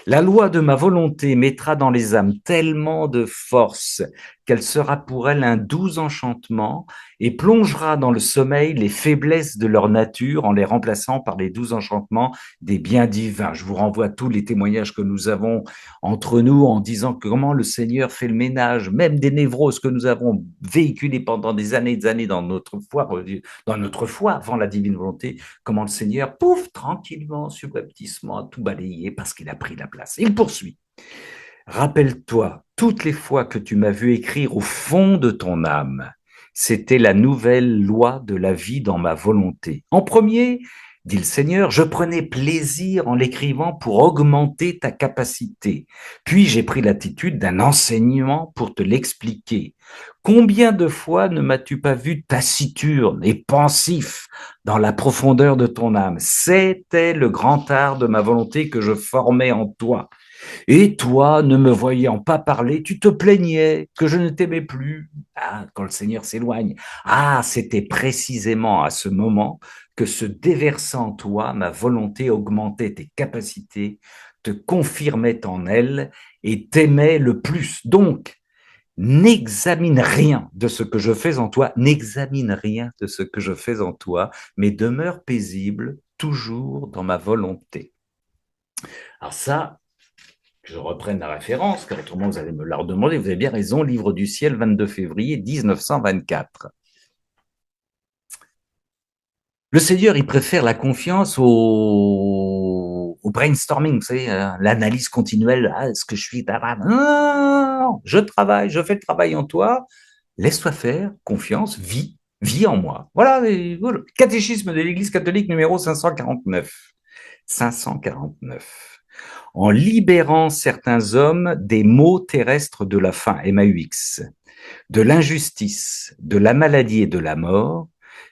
La loi de ma volonté mettra dans les âmes tellement de force qu'elle sera pour elles un doux enchantement et plongera dans le sommeil les faiblesses de leur nature en les remplaçant par les doux enchantements des biens divins. Je vous renvoie à tous les témoignages que nous avons entre nous en disant comment le Seigneur fait le ménage, même des névroses que nous avons véhiculées pendant des années dans notre foi avant la divine volonté, comment le Seigneur, pouf, tranquillement, subrepticement, a tout balayé parce qu'il a pris la place. Il poursuit. Rappelle-toi, toutes les fois que tu m'as vu écrire au fond de ton âme, c'était la nouvelle loi de la vie dans ma volonté. En premier, dit le Seigneur, je prenais plaisir en l'écrivant pour augmenter ta capacité. Puis j'ai pris l'attitude d'un enseignement pour te l'expliquer. Combien de fois ne m'as-tu pas vu taciturne et pensif dans la profondeur de ton âme? C'était le grand art de ma volonté que je formais en toi. Et toi, ne me voyant pas parler, tu te plaignais que je ne t'aimais plus. Ah, quand le Seigneur s'éloigne. Ah, c'était précisément à ce moment que se déversant en toi, ma volonté augmentait tes capacités, te confirmait en elle et t'aimait le plus. Donc, n'examine rien de ce que je fais en toi, n'examine rien de ce que je fais en toi, mais demeure paisible, toujours dans ma volonté. Alors ça, je reprenne la référence, car autrement vous allez me la redemander. Vous avez bien raison, Livre du ciel, 22 février 1924. Le Seigneur, il préfère la confiance au brainstorming, vous savez, l'analyse continuelle. Ah, est-ce que je suis... Non, je travaille, je fais le travail en toi. Laisse-toi faire, confiance, vis en moi. Voilà, voilà. Catéchisme de l'Église catholique numéro 549. 549. En libérant certains hommes des maux terrestres de la faim, MAUX, de l'injustice, de la maladie et de la mort,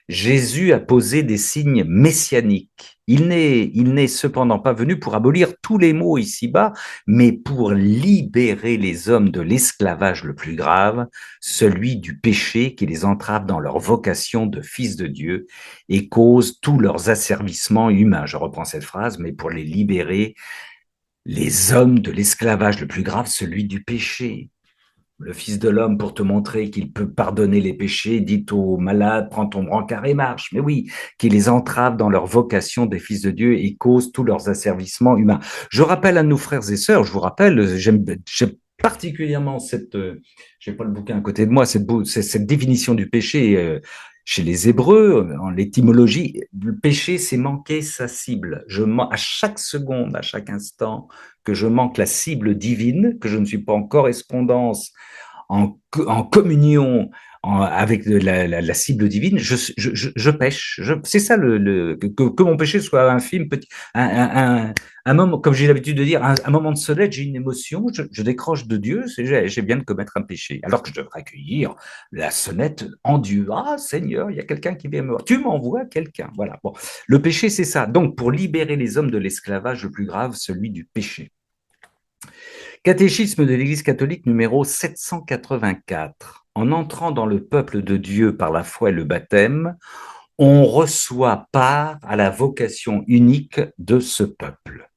Jésus a posé des signes messianiques. Il n'est cependant pas venu pour abolir tous les maux ici-bas, mais pour libérer les hommes de l'esclavage le plus grave, celui du péché qui les entrave dans leur vocation de fils de Dieu et cause tous leurs asservissements humains. Je reprends cette phrase, mais pour les libérer les hommes de l'esclavage le plus grave, celui du péché. Le Fils de l'homme, pour te montrer qu'il peut pardonner les péchés, dit aux malades, prends ton brancard et marche. Mais oui, qui les entrave dans leur vocation des fils de Dieu et cause tous leurs asservissements humains. Je rappelle à nos frères et sœurs, je vous rappelle, j'aime particulièrement cette, j'ai pas le bouquin à côté de moi, cette définition du péché chez les Hébreux, en l'étymologie, le péché, c'est manquer sa cible. À chaque seconde, à chaque instant, que je manque la cible divine, que je ne suis pas en correspondance, en communion avec la cible divine, je pêche. C'est ça que mon péché soit infime, petit, un moment, comme j'ai l'habitude de dire, un moment de soleil, j'ai une émotion, je décroche de Dieu, j'ai bien de commettre un péché, alors que je devrais accueillir la sonnette en Dieu. Ah Seigneur, il y a quelqu'un qui vient me voir. Tu m'envoies quelqu'un. Voilà. Bon, le péché, c'est ça. Donc, pour libérer les hommes de l'esclavage le plus grave, celui du péché. Catéchisme de l'Église catholique numéro 784. En entrant dans le peuple de Dieu par la foi et le baptême, on reçoit part à la vocation unique de ce peuple,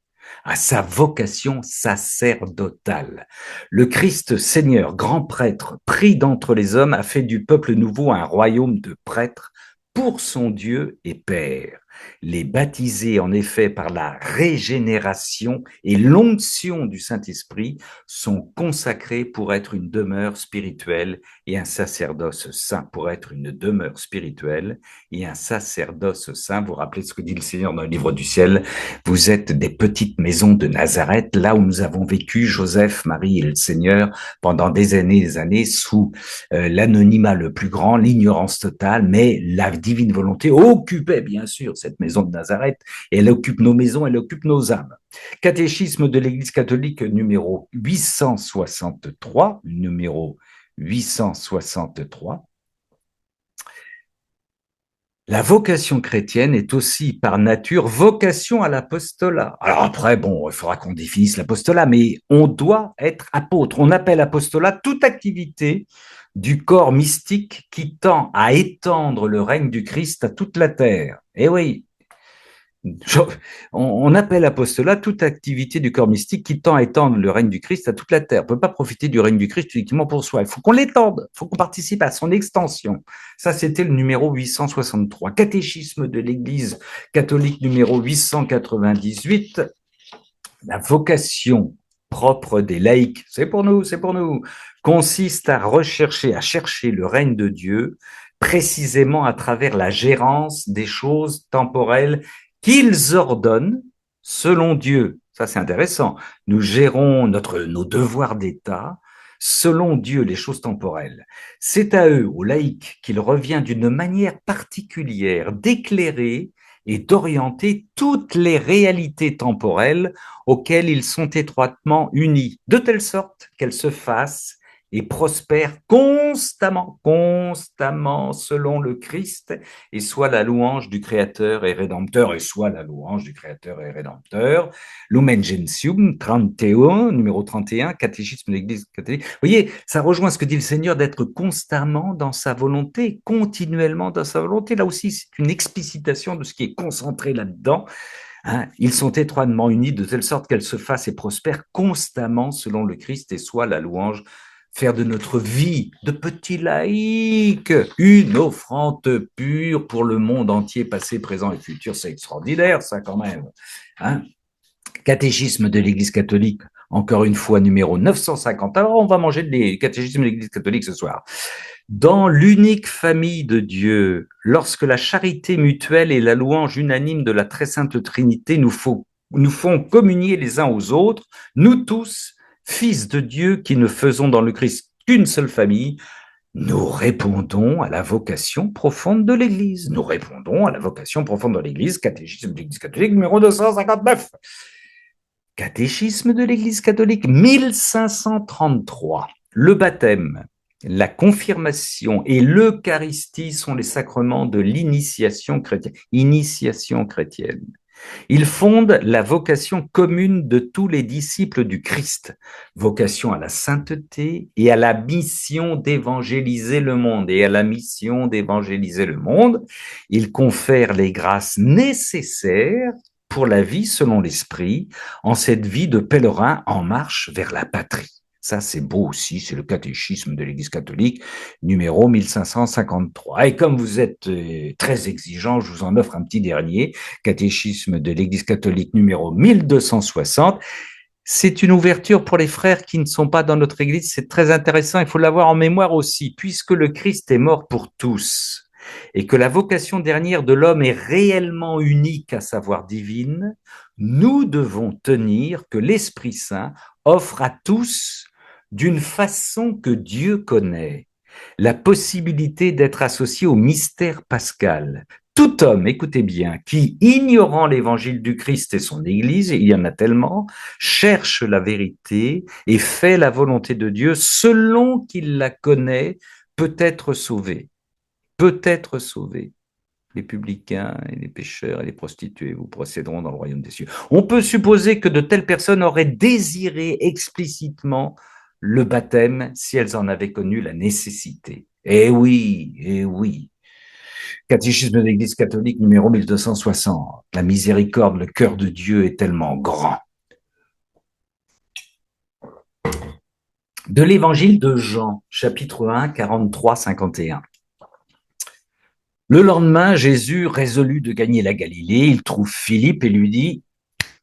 à sa vocation sacerdotale. Le Christ Seigneur, grand prêtre, pris d'entre les hommes, a fait du peuple nouveau un royaume de prêtres pour son Dieu et Père. Les baptisés, en effet, par la régénération et l'onction du Saint-Esprit, sont consacrés pour être une demeure spirituelle et un sacerdoce saint. Pour être une demeure spirituelle et un sacerdoce saint. Vous vous rappelez ce que dit le Seigneur dans le livre du ciel. Vous êtes des petites maisons de Nazareth, là où nous avons vécu, Joseph, Marie et le Seigneur, pendant des années, sous l'anonymat le plus grand, l'ignorance totale, mais la divine volonté occupait bien sûr cette maison de Nazareth, et elle occupe nos maisons, elle occupe nos âmes. Catéchisme de l'Église catholique numéro 863, numéro 863. La vocation chrétienne est aussi par nature vocation à l'apostolat. Alors après, bon, il faudra qu'on définisse l'apostolat, mais on doit être apôtre. On appelle apostolat toute activité du corps mystique qui tend à étendre le règne du Christ à toute la terre. Eh oui, on appelle apostolat toute activité du corps mystique qui tend à étendre le règne du Christ à toute la terre. On ne peut pas profiter du règne du Christ uniquement pour soi. Il faut qu'on l'étende, il faut qu'on participe à son extension. Ça, c'était le numéro 863. Catéchisme de l'Église catholique numéro 898. La vocation propre des laïcs, c'est pour nous, consiste à chercher le règne de Dieu précisément à travers la gérance des choses temporelles qu'ils ordonnent selon Dieu. Ça, c'est intéressant. Nous gérons nos devoirs d'État selon Dieu, les choses temporelles. C'est à eux, aux laïcs, qu'il revient d'une manière particulière d'éclairer et d'orienter toutes les réalités temporelles auxquelles ils sont étroitement unis, de telle sorte qu'elles se fassent et prospèrent constamment selon le Christ, et soit la louange du Créateur et Rédempteur, et soit la louange du Créateur et Rédempteur. Lumen Gentium, 31, numéro 31, catéchisme de l'Église catholique. Vous voyez, ça rejoint ce que dit le Seigneur, d'être constamment dans sa volonté, continuellement dans sa volonté. Là aussi, c'est une explicitation de ce qui est concentré là-dedans. Hein, ils sont étroitement unis de telle sorte qu'elles se fassent et prospèrent constamment selon le Christ, et soit la louange, faire de notre vie de petits laïcs une offrande pure pour le monde entier, passé, présent et futur. C'est extraordinaire, ça, quand même. Hein, Catéchisme de l'Église catholique, encore une fois, numéro 950. Alors, on va manger les catéchismes de l'Église catholique ce soir. Dans l'unique famille de Dieu, lorsque la charité mutuelle et la louange unanime de la très sainte Trinité nous font communier les uns aux autres, nous tous, fils de Dieu qui ne faisons dans le Christ qu'une seule famille, nous répondons à la vocation profonde de l'Église. Nous répondons à la vocation profonde de l'Église, catéchisme de l'Église catholique numéro 259. Catéchisme de l'Église catholique 1533. Le baptême, la confirmation et l'Eucharistie sont les sacrements de l'initiation chrétienne. Initiation chrétienne. Ils fondent la vocation commune de tous les disciples du Christ, vocation à la sainteté et à la mission d'évangéliser le monde. Et à la mission d'évangéliser le monde, ils confèrent les grâces nécessaires pour la vie selon l'Esprit, en cette vie de pèlerin en marche vers la patrie. Ça, c'est beau aussi, c'est le catéchisme de l'Église catholique, numéro 1553. Et comme vous êtes très exigeant, je vous en offre un petit dernier, catéchisme de l'Église catholique, numéro 1260. C'est une ouverture pour les frères qui ne sont pas dans notre Église, c'est très intéressant, il faut l'avoir en mémoire aussi, puisque le Christ est mort pour tous, et que la vocation dernière de l'homme est réellement unique, à savoir divine, nous devons tenir que l'Esprit Saint offre à tous, d'une façon que Dieu connaît, la possibilité d'être associé au mystère pascal. Tout homme, écoutez bien, qui, ignorant l'évangile du Christ et son Église, et il y en a tellement, cherche la vérité et fait la volonté de Dieu selon qu'il la connaît, peut être sauvé. Peut être sauvé. Les publicains et les pécheurs et les prostituées vous procéderont dans le royaume des cieux. On peut supposer que de telles personnes auraient désiré explicitement le baptême si elles en avaient connu la nécessité. Eh oui, eh oui. Catéchisme de l'Église catholique numéro 1260. La miséricorde, le cœur de Dieu est tellement grand. De l'Évangile de Jean, chapitre 1, 43, 51. Le lendemain, Jésus résolut de gagner la Galilée. Il trouve Philippe et lui dit,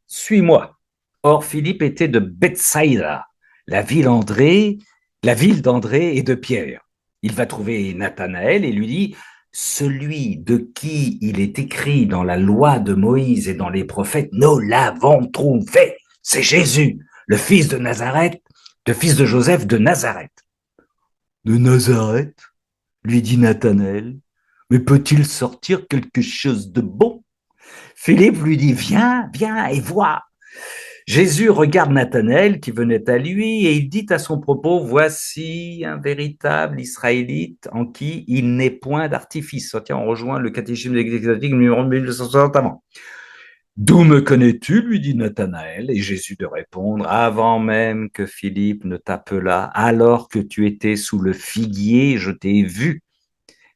suis-moi. Or, Philippe était de Bethsaïda, la ville André, la ville d'André et de Pierre. Il va trouver Nathanaël et lui dit, celui de qui il est écrit dans la loi de Moïse et dans les prophètes, nous l'avons trouvé. C'est Jésus, le fils de Nazareth, le fils de Joseph de Nazareth. De Nazareth, lui dit Nathanaël, mais peut-il sortir quelque chose de bon? Philippe lui dit, viens, viens et vois. Jésus regarde Nathanaël qui venait à lui et il dit à son propos, voici un véritable Israélite en qui il n'est point d'artifice. Tiens, on rejoint le catéchisme ecclésiastique numéro 1260 avant. D'où me connais-tu, lui dit Nathanaël, et Jésus de répondre, avant même que Philippe ne t'appelât, alors que tu étais sous le figuier, je t'ai vu.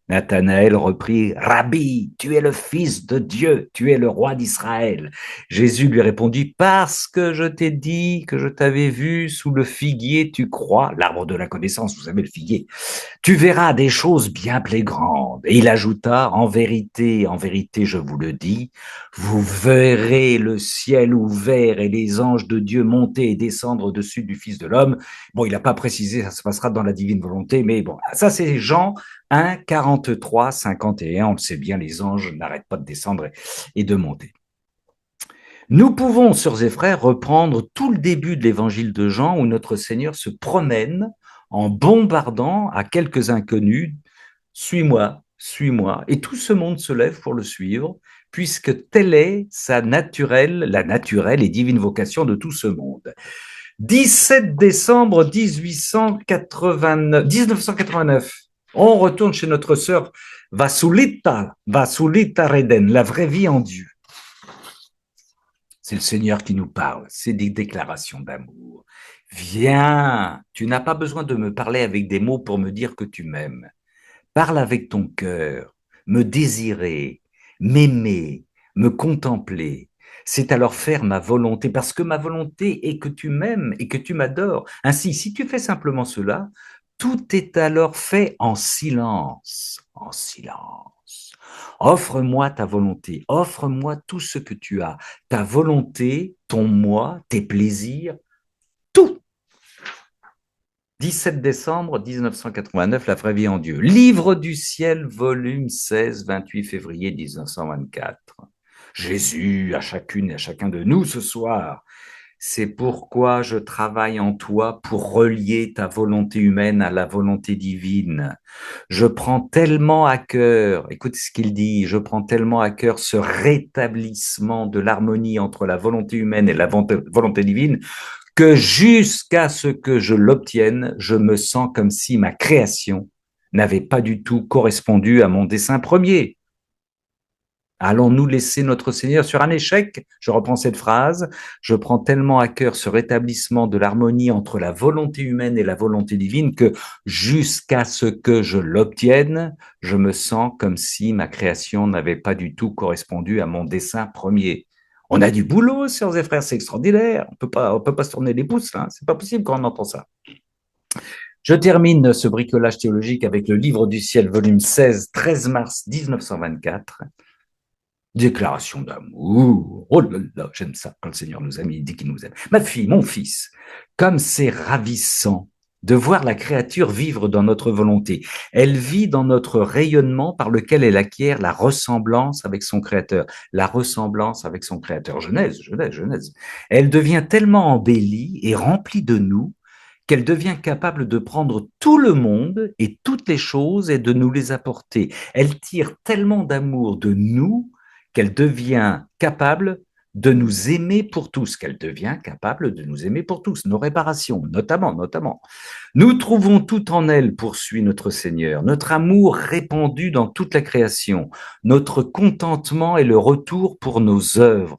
Nathanaël reprit, Rabbi, tu es le Fils de Dieu, tu es le roi d'Israël. Jésus lui répondit, parce que je t'ai dit que je t'avais vu sous le figuier, tu crois, l'arbre de la connaissance, vous savez le figuier, tu verras des choses bien plus grandes. Et il ajouta, en vérité, je vous le dis, vous verrez le ciel ouvert et les anges de Dieu monter et descendre au-dessus du Fils de l'homme. Bon, il n'a pas précisé, ça se passera dans la divine volonté, mais bon, ça c'est Jean 1, 43, 51. On le sait bien, les anges n'arrêtent pas de descendre et de monter. Nous pouvons, sœurs et frères, reprendre tout le début de l'évangile de Jean où notre Seigneur se promène en bombardant à quelques inconnus, suis-moi, suis-moi, et tout ce monde se lève pour le suivre, puisque telle est sa naturelle, la naturelle et divine vocation de tout ce monde. 17 décembre 1989, on retourne chez notre sœur Vasulita Reden, la vraie vie en Dieu. C'est le Seigneur qui nous parle, c'est des déclarations d'amour. Viens, tu n'as pas besoin de me parler avec des mots pour me dire que tu m'aimes. Parle avec ton cœur, me désirer, m'aimer, me contempler. C'est alors faire ma volonté, parce que ma volonté est que tu m'aimes et que tu m'adores. Ainsi, si tu fais simplement cela, tout est alors fait en silence, en silence. Offre-moi ta volonté, offre-moi tout ce que tu as, ta volonté, ton moi, tes plaisirs, tout. 17 décembre 1989, La vraie vie en Dieu. Livre du ciel, volume 16, 28 février 1924. Jésus à chacune et à chacun de nous ce soir. C'est pourquoi je travaille en toi pour relier ta volonté humaine à la volonté divine. Je prends tellement à cœur, écoute ce qu'il dit, je prends tellement à cœur ce rétablissement de l'harmonie entre la volonté humaine et la volonté divine que jusqu'à ce que je l'obtienne, je me sens comme si ma création n'avait pas du tout correspondu à mon dessein premier. Allons-nous laisser notre Seigneur sur un échec? Je reprends cette phrase. Je prends tellement à cœur ce rétablissement de l'harmonie entre la volonté humaine et la volonté divine que jusqu'à ce que je l'obtienne, je me sens comme si ma création n'avait pas du tout correspondu à mon dessein premier. On a du boulot, sœurs et frères, c'est extraordinaire. On peut pas se tourner les pouces, là. C'est pas possible quand on entend ça. Je termine ce bricolage théologique avec le Livre du ciel, volume 16, 13 mars 1924. Déclaration d'amour. Oh là là, j'aime ça quand le Seigneur nous aime, il dit qu'il nous aime. Ma fille, mon fils, comme c'est ravissant de voir la créature vivre dans notre volonté. Elle vit dans notre rayonnement par lequel elle acquiert la ressemblance avec son Créateur. La ressemblance avec son Créateur. Genèse, Genèse, Genèse. Elle devient tellement embellie et remplie de nous qu'elle devient capable de prendre tout le monde et toutes les choses et de nous les apporter. Elle tire tellement d'amour de nous qu'elle devient capable de nous aimer pour tous, qu'elle devient capable de nous aimer pour tous, nos réparations, notamment. Nous trouvons tout en elle, poursuit notre Seigneur, notre amour répandu dans toute la création, notre contentement et le retour pour nos œuvres,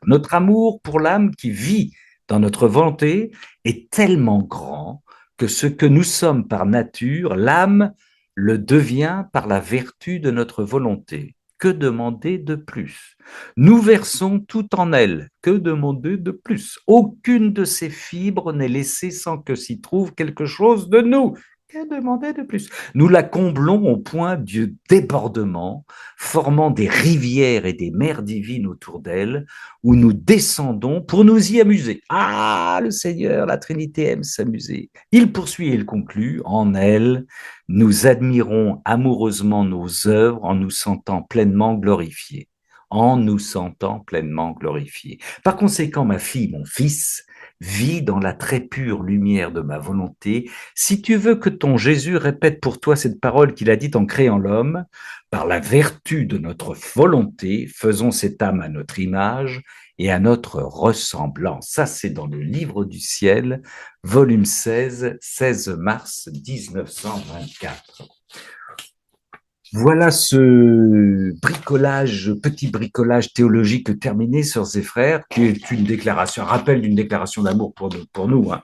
notre amour pour l'âme qui vit dans notre volonté est tellement grand que ce que nous sommes par nature, l'âme le devient par la vertu de notre volonté. Que demander de plus? Nous versons tout en elle. Que demander de plus? Aucune de ces fibres n'est laissée sans que s'y trouve quelque chose de nous. Que demander de plus? Nous la comblons au point du débordement, formant des rivières et des mers divines autour d'elle, où nous descendons pour nous y amuser. Ah, le Seigneur, la Trinité aime s'amuser. Il poursuit et il conclut, en elle, nous admirons amoureusement nos œuvres en nous sentant pleinement glorifiés. En nous sentant pleinement glorifiés. Par conséquent, ma fille, mon fils, vis dans la très pure lumière de ma volonté. Si tu veux que ton Jésus répète pour toi cette parole qu'il a dite en créant l'homme, par la vertu de notre volonté, faisons cette âme à notre image et à notre ressemblance. Ça, c'est dans le Livre du ciel, volume 16, 16 mars 1924. Voilà ce bricolage, petit bricolage théologique terminé, sœurs et frères, qui est une déclaration, un rappel d'une déclaration d'amour pour nous. Hein.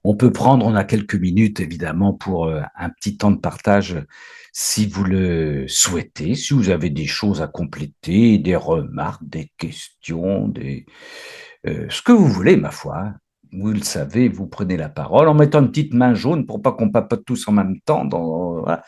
On peut prendre, on a quelques minutes évidemment pour un petit temps de partage si vous le souhaitez, si vous avez des choses à compléter, des remarques, des questions, ce que vous voulez, ma foi. Vous le savez, vous prenez la parole en mettant une petite main jaune pour pas qu'on papote tous en même temps. Voilà.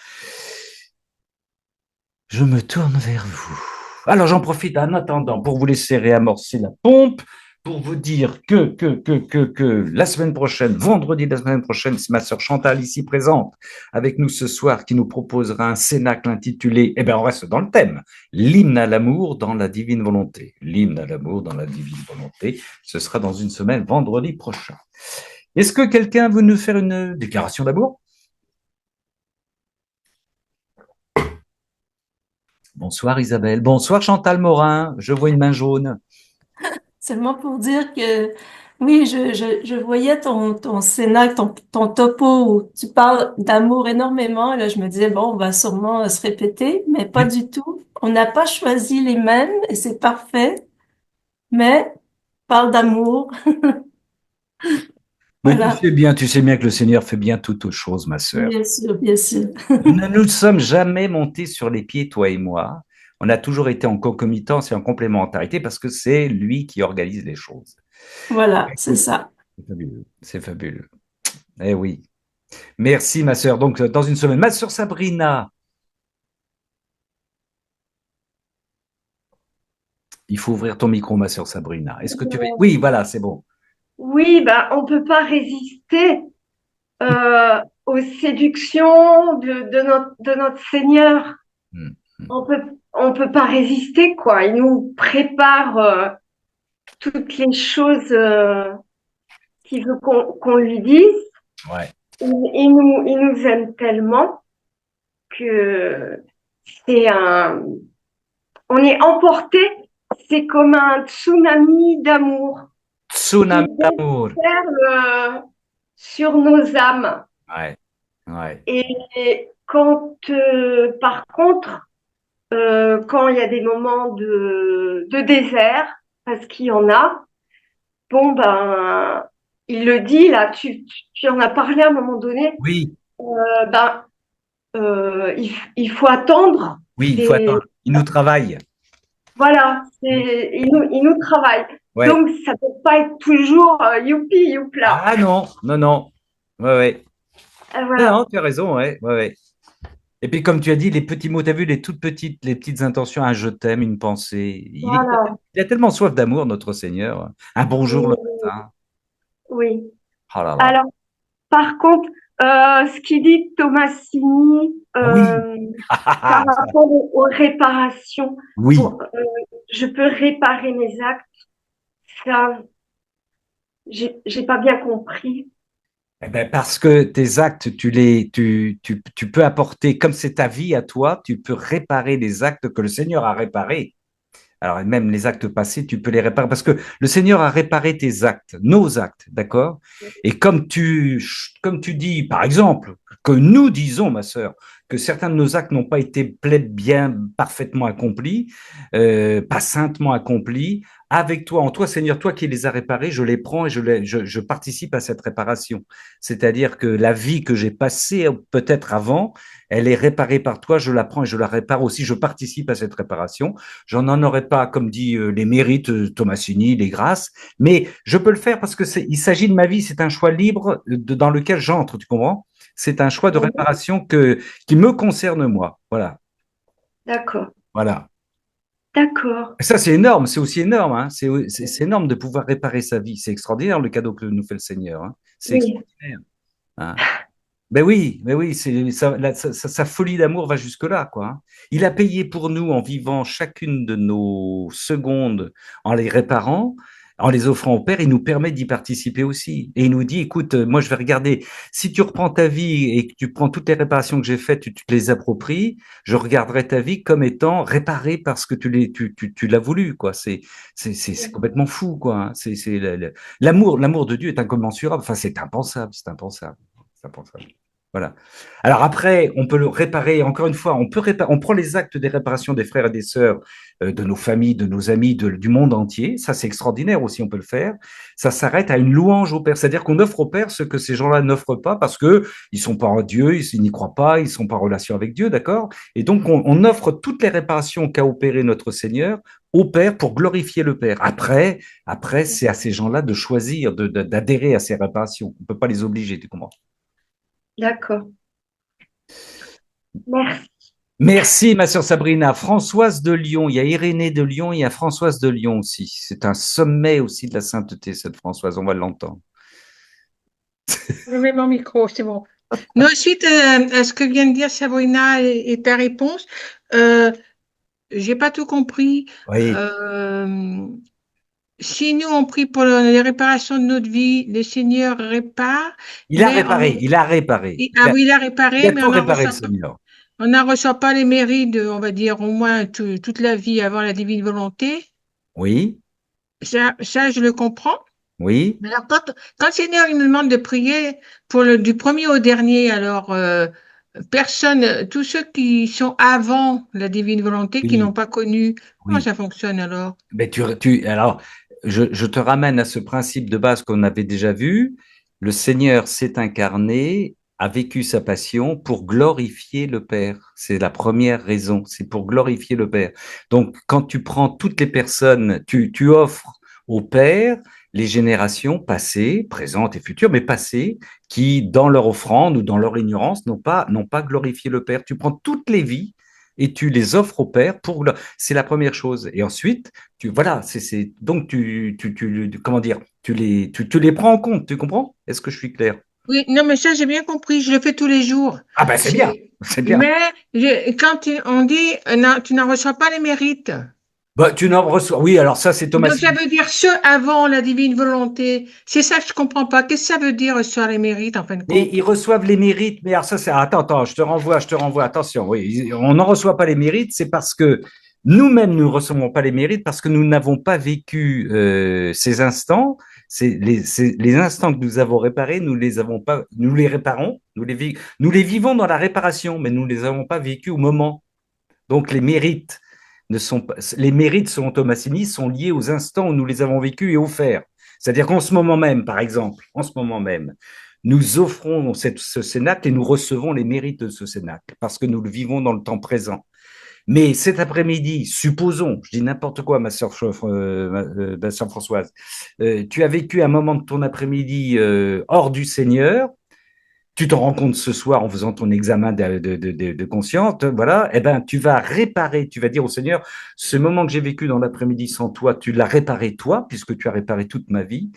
Je me tourne vers vous. Alors j'en profite en attendant pour vous laisser réamorcer la pompe, pour vous dire que la semaine prochaine, vendredi de la semaine prochaine, c'est ma sœur Chantal ici présente avec nous ce soir qui nous proposera un cénacle intitulé, eh bien on reste dans le thème, l'hymne à l'amour dans la divine volonté. L'hymne à l'amour dans la divine volonté, ce sera dans une semaine, vendredi prochain. Est-ce que quelqu'un veut nous faire une déclaration d'amour? Bonsoir Isabelle. Bonsoir Chantal Morin. Je vois une main jaune. Seulement pour dire que oui, je voyais ton scénario, ton topo où tu parles d'amour énormément. Et là, je me disais, bon, on va sûrement se répéter, mais pas du tout. On n'a pas choisi les mêmes et c'est parfait, mais parle d'amour. Mais Voilà, tu sais bien que le Seigneur fait bien toutes choses, ma sœur. bien sûr, bien sûr. Nous ne nous sommes jamais montés sur les pieds, toi et moi. On a toujours été en concomitance et en complémentarité parce que c'est lui qui organise les choses. Voilà, c'est Écoute, ça. c'est fabuleux. C'est fabuleux. Eh oui. Merci, ma sœur. Donc, dans une semaine, ma sœur Sabrina, il faut ouvrir ton micro, ma sœur Sabrina. Est-ce que tu veux... Oui, voilà, c'est bon. Oui, bah, on peut pas résister aux séductions de notre Seigneur. Hmm. On peut pas résister, quoi. Il nous prépare toutes les choses qu'il veut qu'on lui dise. Ouais. Il nous aime tellement que c'est un, on est emporté. C'est comme un tsunami d'amour qui Tsunami d'amour. déferle sur nos âmes. Ouais. Ouais. Et quand, par contre, quand il y a des moments de désert, parce qu'il y en a, bon ben, il le dit là, tu en as parlé à un moment donné, Oui. ben, il faut attendre. Oui, il faut C'est, attendre. Il nous travaille. voilà, il nous travaille. Ouais. Donc, ça peut pas être toujours youpi, youpla. Ah non, non, non. Ouais, ouais. Non, Voilà, non, tu as raison, ouais, ouais, ouais. Et puis, comme tu as dit, les petits mots, tu as vu, les toutes petites, les petites intentions, un je t'aime, une pensée. voilà. Il a tellement soif d'amour, notre Seigneur. Un bonjour le Oui, matin. oui. Oh là là. Alors, par contre, ce qu'il dit Thomasini Oui. par rapport aux réparations, Oui. pour, je peux réparer mes actes, ça, j'ai pas bien compris. Eh ben, parce que tes actes, tu peux apporter, comme c'est ta vie à toi, tu peux réparer les actes que le Seigneur a réparés. Alors, même les actes passés, tu peux les réparer parce que le Seigneur a réparé tes actes, nos actes, d'accord? Et comme tu dis, par exemple, que nous disons, ma sœur, que certains de nos actes n'ont pas été bien, parfaitement accomplis, pas saintement accomplis, avec toi, en toi, Seigneur, toi qui les as réparés, je les prends et je participe à cette réparation. C'est-à-dire que la vie que j'ai passée peut-être avant, elle est réparée par toi, je la prends et je la répare aussi, je participe à cette réparation. J'en en aurais pas, comme dit, les mérites, Thomasini, les grâces, mais je peux le faire parce que il s'agit de ma vie, c'est un choix libre dans lequel j'entre, tu comprends? C'est un choix de réparation qui me concerne moi. Voilà. D'accord. Voilà. D'accord. Et ça, c'est énorme. C'est aussi énorme. Hein. C'est énorme de pouvoir réparer sa vie. C'est extraordinaire le cadeau que nous fait le Seigneur. Hein. C'est Oui. extraordinaire. Hein. Ben oui, sa folie d'amour va jusque-là, quoi. Hein. Il a payé pour nous en vivant chacune de nos secondes, en les réparant, en les offrant au Père. Il nous permet d'y participer aussi. Et il nous dit, écoute, moi, je vais regarder. Si tu reprends ta vie et que tu prends toutes les réparations que j'ai faites, tu te les appropries, je regarderai ta vie comme étant réparée parce que tu l'as voulu, quoi. C'est complètement fou, quoi. Hein. L'amour de Dieu est incommensurable. Enfin, c'est impensable, c'est impensable. C'est impensable. Voilà. Alors après, on peut le réparer, encore une fois, on prend les actes des réparations des frères et des sœurs, de nos familles, de nos amis, du monde entier. Ça, c'est extraordinaire aussi, on peut le faire. Ça s'arrête à une louange au Père. C'est-à-dire qu'on offre au Père ce que ces gens-là n'offrent pas parce que ils sont pas en Dieu, ils n'y croient pas, ils sont pas en relation avec Dieu, d'accord? Et donc, on offre toutes les réparations qu'a opéré notre Seigneur au Père pour glorifier le Père. Après, c'est à ces gens-là de choisir, d'adhérer à ces réparations. On peut pas les obliger, tu comprends? D'accord. Merci. Merci, ma sœur Sabrina. Françoise de Lyon, il y a Irénée de Lyon, il y a Françoise de Lyon aussi. C'est un sommet aussi de la sainteté, cette Françoise, on va l'entendre. Je mets mon micro, c'est bon. Non, suite à ce que vient de dire Sabrina et ta réponse, j'ai pas tout compris. Oui, Si nous on prie pour les réparations de notre vie, le Seigneur répare, il a mais réparé, il a réparé. ah oui, il a Il réparé, a mais tout réparé, le Seigneur. on n'en reçoit pas les mérites, on va dire au moins toute la vie avant la divine volonté. Oui, Ça, je le comprends. oui. Mais alors, quand le Seigneur il nous demande de prier pour du premier au dernier, alors personne, tous ceux qui sont avant la divine volonté, qui Oui, n'ont pas connu, comment oui. ça fonctionne alors? Mais alors, je te ramène à ce principe de base qu'on avait déjà vu. Le Seigneur s'est incarné, a vécu sa passion pour glorifier le Père. C'est la première raison, c'est pour glorifier le Père. Donc, quand tu prends toutes les personnes, tu offres au Père les générations passées, présentes et futures, mais passées, qui, dans leur offrande ou dans leur ignorance, n'ont pas glorifié le Père. Tu prends toutes les vies et tu les offres au Père c'est la première chose. Et ensuite, voilà, donc comment dire, tu les prends en compte, tu comprends? Est-ce que je suis clair? Oui, non, mais ça, j'ai bien compris, je le fais tous les jours. Ah ben c'est bien, c'est bien. Mais quand on dit, non, tu n'en reçois pas les mérites. Bah, tu n'en reçois. Oui, alors ça, c'est Donc, ça Thomasine. veut dire ceux avant la divine volonté. C'est ça que je comprends pas. Qu'est-ce que ça veut dire recevoir les mérites, en fin de Mais compte? ils reçoivent les mérites. Mais alors ça, c'est. Attends, je te renvoie. Attention, oui, on n'en reçoit pas les mérites. C'est parce que nous-mêmes, nous ne recevons pas les mérites parce que nous n'avons pas vécu ces instants. Les instants que nous avons réparés, nous les avons pas, nous les réparons, nous les vivons dans la réparation, mais nous ne les avons pas vécus au moment. Donc les mérites selon Thomasini sont liés aux instants où nous les avons vécus et offerts. C'est-à-dire qu'en ce moment même, par exemple, en ce moment même, nous offrons ce cénacle et nous recevons les mérites de ce cénacle parce que nous le vivons dans le temps présent. Mais cet après-midi, supposons, je dis n'importe quoi, ma sœur Françoise, tu as vécu un moment de ton après-midi hors du Seigneur, tu t'en rends compte ce soir en faisant ton examen de conscience, voilà, eh ben, tu vas réparer, tu vas dire au Seigneur, ce moment que j'ai vécu dans l'après-midi sans toi, tu l'as réparé toi, puisque tu as réparé toute ma vie.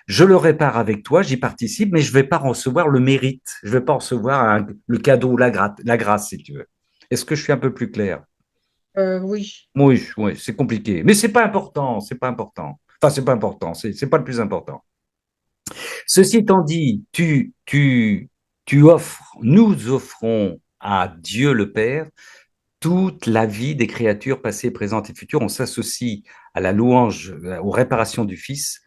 Je le répare avec toi, j'y participe, mais je ne vais pas recevoir le mérite. Je ne vais pas recevoir le cadeau, la grâce, si tu veux. Est-ce que je suis un peu plus clair? Oui. Oui, oui, c'est compliqué. Mais c'est pas important, c'est pas important. Enfin, c'est pas important, c'est pas le plus important. Ceci étant dit, tu offres, nous offrons à Dieu le Père toute la vie des créatures passées, présentes et futures. On s'associe à la louange, aux réparations du Fils.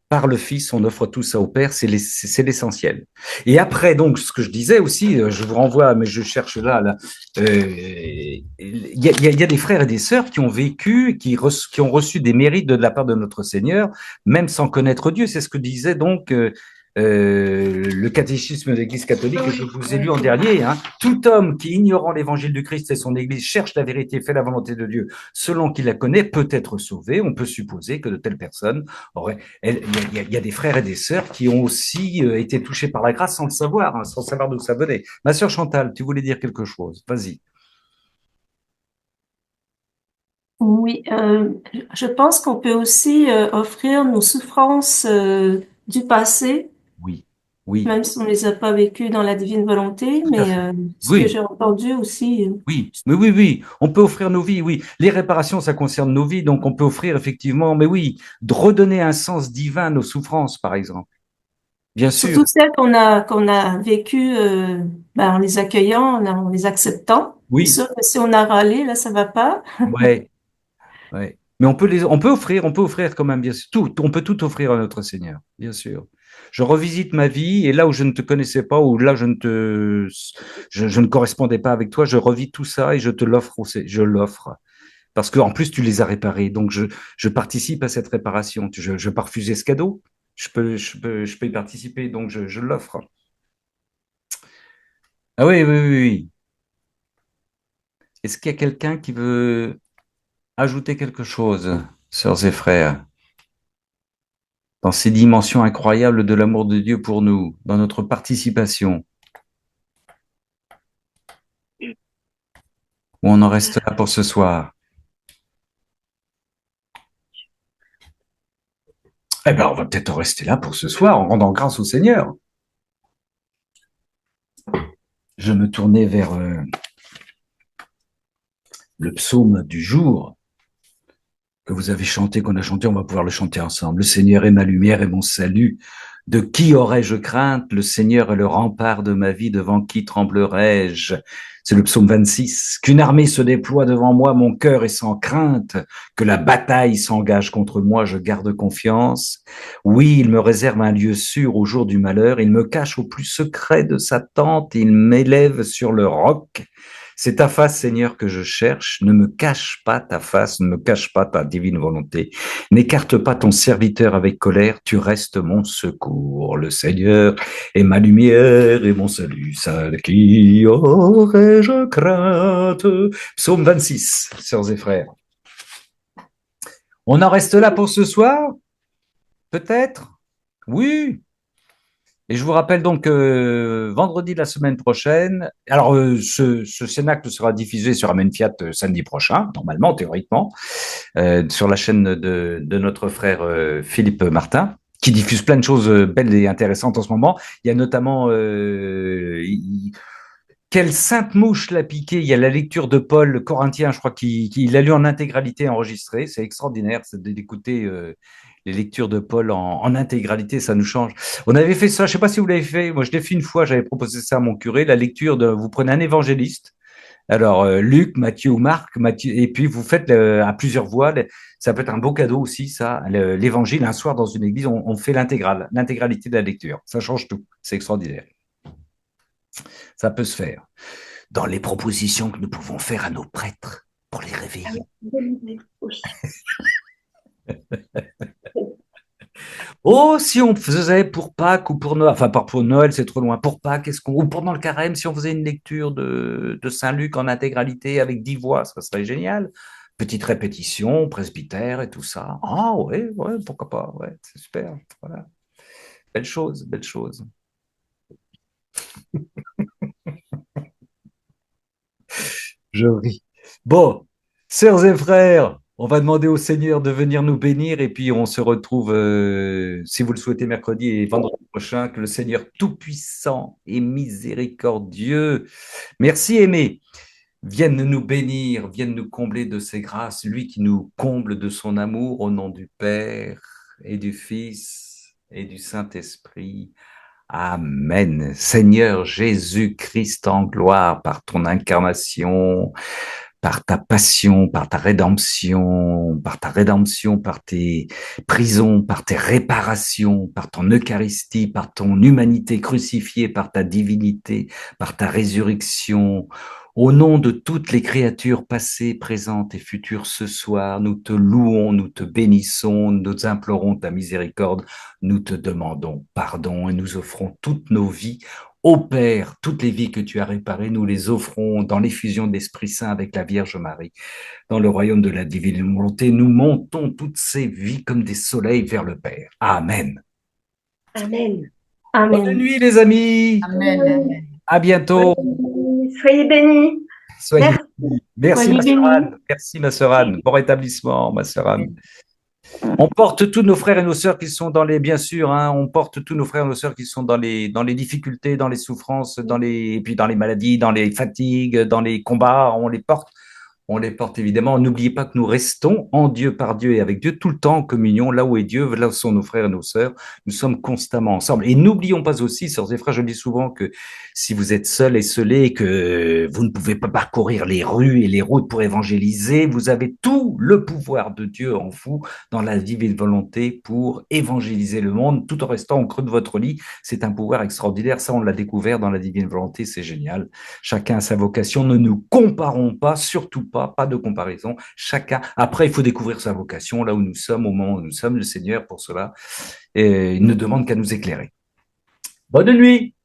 Par le Fils, on offre tout ça au Père, c'est l'essentiel. Et après, donc, ce que je disais aussi, je vous renvoie, mais je cherche là, il y a des frères et des sœurs qui ont vécu, qui ont reçu des mérites de la part de notre Seigneur, même sans connaître Dieu. C'est ce que disait donc le catéchisme de l'Église catholique que je vous ai lu en dernier. Hein. Tout homme qui, ignorant l'évangile du Christ et son Église, cherche la vérité et fait la volonté de Dieu selon qu'il la connaît, peut être sauvé. On peut supposer que de telles personnes auraient... Il y a des frères et des sœurs qui ont aussi été touchés par la grâce sans le savoir, hein, sans savoir d'où ça venait. Ma sœur Chantal, tu voulais dire quelque chose? Vas-y. Oui, je pense qu'on peut aussi offrir nos souffrances du passé, Oui, oui, même si on les a pas vécues dans la divine volonté, tout à mais fait. ce que Oui, j'ai entendu aussi. oui, mais oui, oui, on peut offrir nos vies, oui. Les réparations, ça concerne nos vies, donc on peut offrir effectivement, mais oui, de redonner un sens divin à nos souffrances, par exemple. Bien sûr, Surtout celles qu'on a vécues ben, en les accueillant, en les acceptant. C'est oui, sûr que si on a râlé, là, ça va pas. ouais, ouais. Mais on peut offrir quand même, bien sûr, on peut tout offrir à notre Seigneur, bien sûr. Je revisite ma vie et là où je ne te connaissais pas, ou là je ne correspondais pas avec toi, je revis tout ça et je te l'offre, je l'offre. Parce qu'en plus, tu les as réparés. Donc, je participe à cette réparation. Je ne vais pas refuser ce cadeau. Je peux y participer. Donc, je l'offre. Ah oui, oui, oui, oui. Est-ce qu'il y a quelqu'un qui veut ajouter quelque chose, sœurs et frères, dans ces dimensions incroyables de l'amour de Dieu pour nous, dans notre participation, ou on en reste là pour ce soir? Eh bien, on va peut-être en rester là pour ce soir, en rendant grâce au Seigneur. Je me tournais vers le psaume du jour que vous avez chanté, qu'on a chanté, on va pouvoir le chanter ensemble. Le Seigneur est ma lumière et mon salut. De qui aurais-je crainte? Le Seigneur est le rempart de ma vie, devant qui tremblerais-je? C'est le psaume 26. Qu'une armée se déploie devant moi, mon cœur est sans crainte. Que la bataille s'engage contre moi, je garde confiance. Oui, il me réserve un lieu sûr au jour du malheur. Il me cache au plus secret de sa tente. Il m'élève sur le roc. C'est ta face, Seigneur, que je cherche. Ne me cache pas ta face, ne me cache pas ta divine volonté. N'écarte pas ton serviteur avec colère, tu restes mon secours. Le Seigneur est ma lumière et mon salut. Ça, qui aurais-je crainte? Psaume 26, sœurs et frères. On en reste là pour ce soir? Peut-être? Oui. Et je vous rappelle donc vendredi de la semaine prochaine, alors ce Cénacle sera diffusé sur Amen Fiat samedi prochain, normalement, théoriquement, sur la chaîne de notre frère Philippe Martin, qui diffuse plein de choses belles et intéressantes en ce moment. Il y a notamment quelle sainte mouche l'a piqué. Il y a la lecture de Paul Corinthien, je crois qu'il a lu en intégralité enregistré. C'est extraordinaire d'écouter les lectures de Paul en intégralité, ça nous change. On avait fait ça, je ne sais pas si vous l'avez fait, moi je l'ai fait une fois, j'avais proposé ça à mon curé, la lecture de, vous prenez un évangéliste, alors Luc, Matthieu ou Marc, Matthieu, et puis vous faites à plusieurs voix, ça peut être un beau cadeau aussi, ça, l'évangile, un soir dans une église, on fait l'intégralité de la lecture, ça change tout, c'est extraordinaire. Ça peut se faire. Dans les propositions que nous pouvons faire à nos prêtres pour les réveiller. Oh, si on faisait pour Pâques ou pour Noël, enfin pas pour Noël, c'est trop loin. Pour Pâques, ou pendant le carême, si on faisait une lecture de Saint-Luc en intégralité avec 10 voix, ça serait génial. Petite répétition, presbytère et tout ça. Ah ouais, ouais, pourquoi pas, ouais, c'est super. Voilà. Belle chose, belle chose. Je ris. Bon, sœurs et frères, on va demander au Seigneur de venir nous bénir et puis on se retrouve, si vous le souhaitez, mercredi et vendredi prochain. Que le Seigneur Tout-Puissant et Miséricordieux, merci Aimé, vienne nous bénir, vienne nous combler de ses grâces, lui qui nous comble de son amour au nom du Père et du Fils et du Saint-Esprit. Amen. Seigneur Jésus-Christ en gloire, par ton incarnation, par ta passion, par ta rédemption, par tes prisons, par tes réparations, par ton Eucharistie, par ton humanité crucifiée, par ta divinité, par ta résurrection. Au nom de toutes les créatures passées, présentes et futures ce soir, nous te louons, nous te bénissons, nous implorons ta miséricorde, nous te demandons pardon et nous offrons toutes nos vies. Ô Père, toutes les vies que tu as réparées, nous les offrons dans l'effusion de l'Esprit Saint avec la Vierge Marie. Dans le royaume de la divine volonté, nous montons toutes ces vies comme des soleils vers le Père. Amen. Amen. Bonne Amen. nuit les amis. Amen. À bientôt. Soyez bénis. Soyez Merci. bénis. Merci Soyez ma sœur bénis. Anne. Merci ma sœur Anne. Bon rétablissement ma sœur Anne. On porte tous nos frères et nos sœurs qui sont dans les, bien sûr, hein, on porte tous nos frères et nos sœurs qui sont dans les difficultés, dans les souffrances, et puis dans les maladies, dans les fatigues, dans les combats, on les porte évidemment. N'oubliez pas que nous restons en Dieu, par Dieu et avec Dieu tout le temps en communion, là où est Dieu, là où sont nos frères et nos sœurs. Nous sommes constamment ensemble. Et n'oublions pas aussi, sœurs et frères, je dis souvent que si vous êtes seuls et isolés et que vous ne pouvez pas parcourir les rues et les routes pour évangéliser, vous avez tout le pouvoir de Dieu en vous, dans la divine volonté, pour évangéliser le monde, tout en restant au creux de votre lit. C'est un pouvoir extraordinaire. Ça, on l'a découvert dans la divine volonté. C'est génial. Chacun a sa vocation. Ne nous comparons pas, surtout pas de comparaison. Chacun. Après, il faut découvrir sa vocation là où nous sommes, au moment où nous sommes. Le Seigneur, pour cela, il ne demande qu'à nous éclairer. Bonne nuit.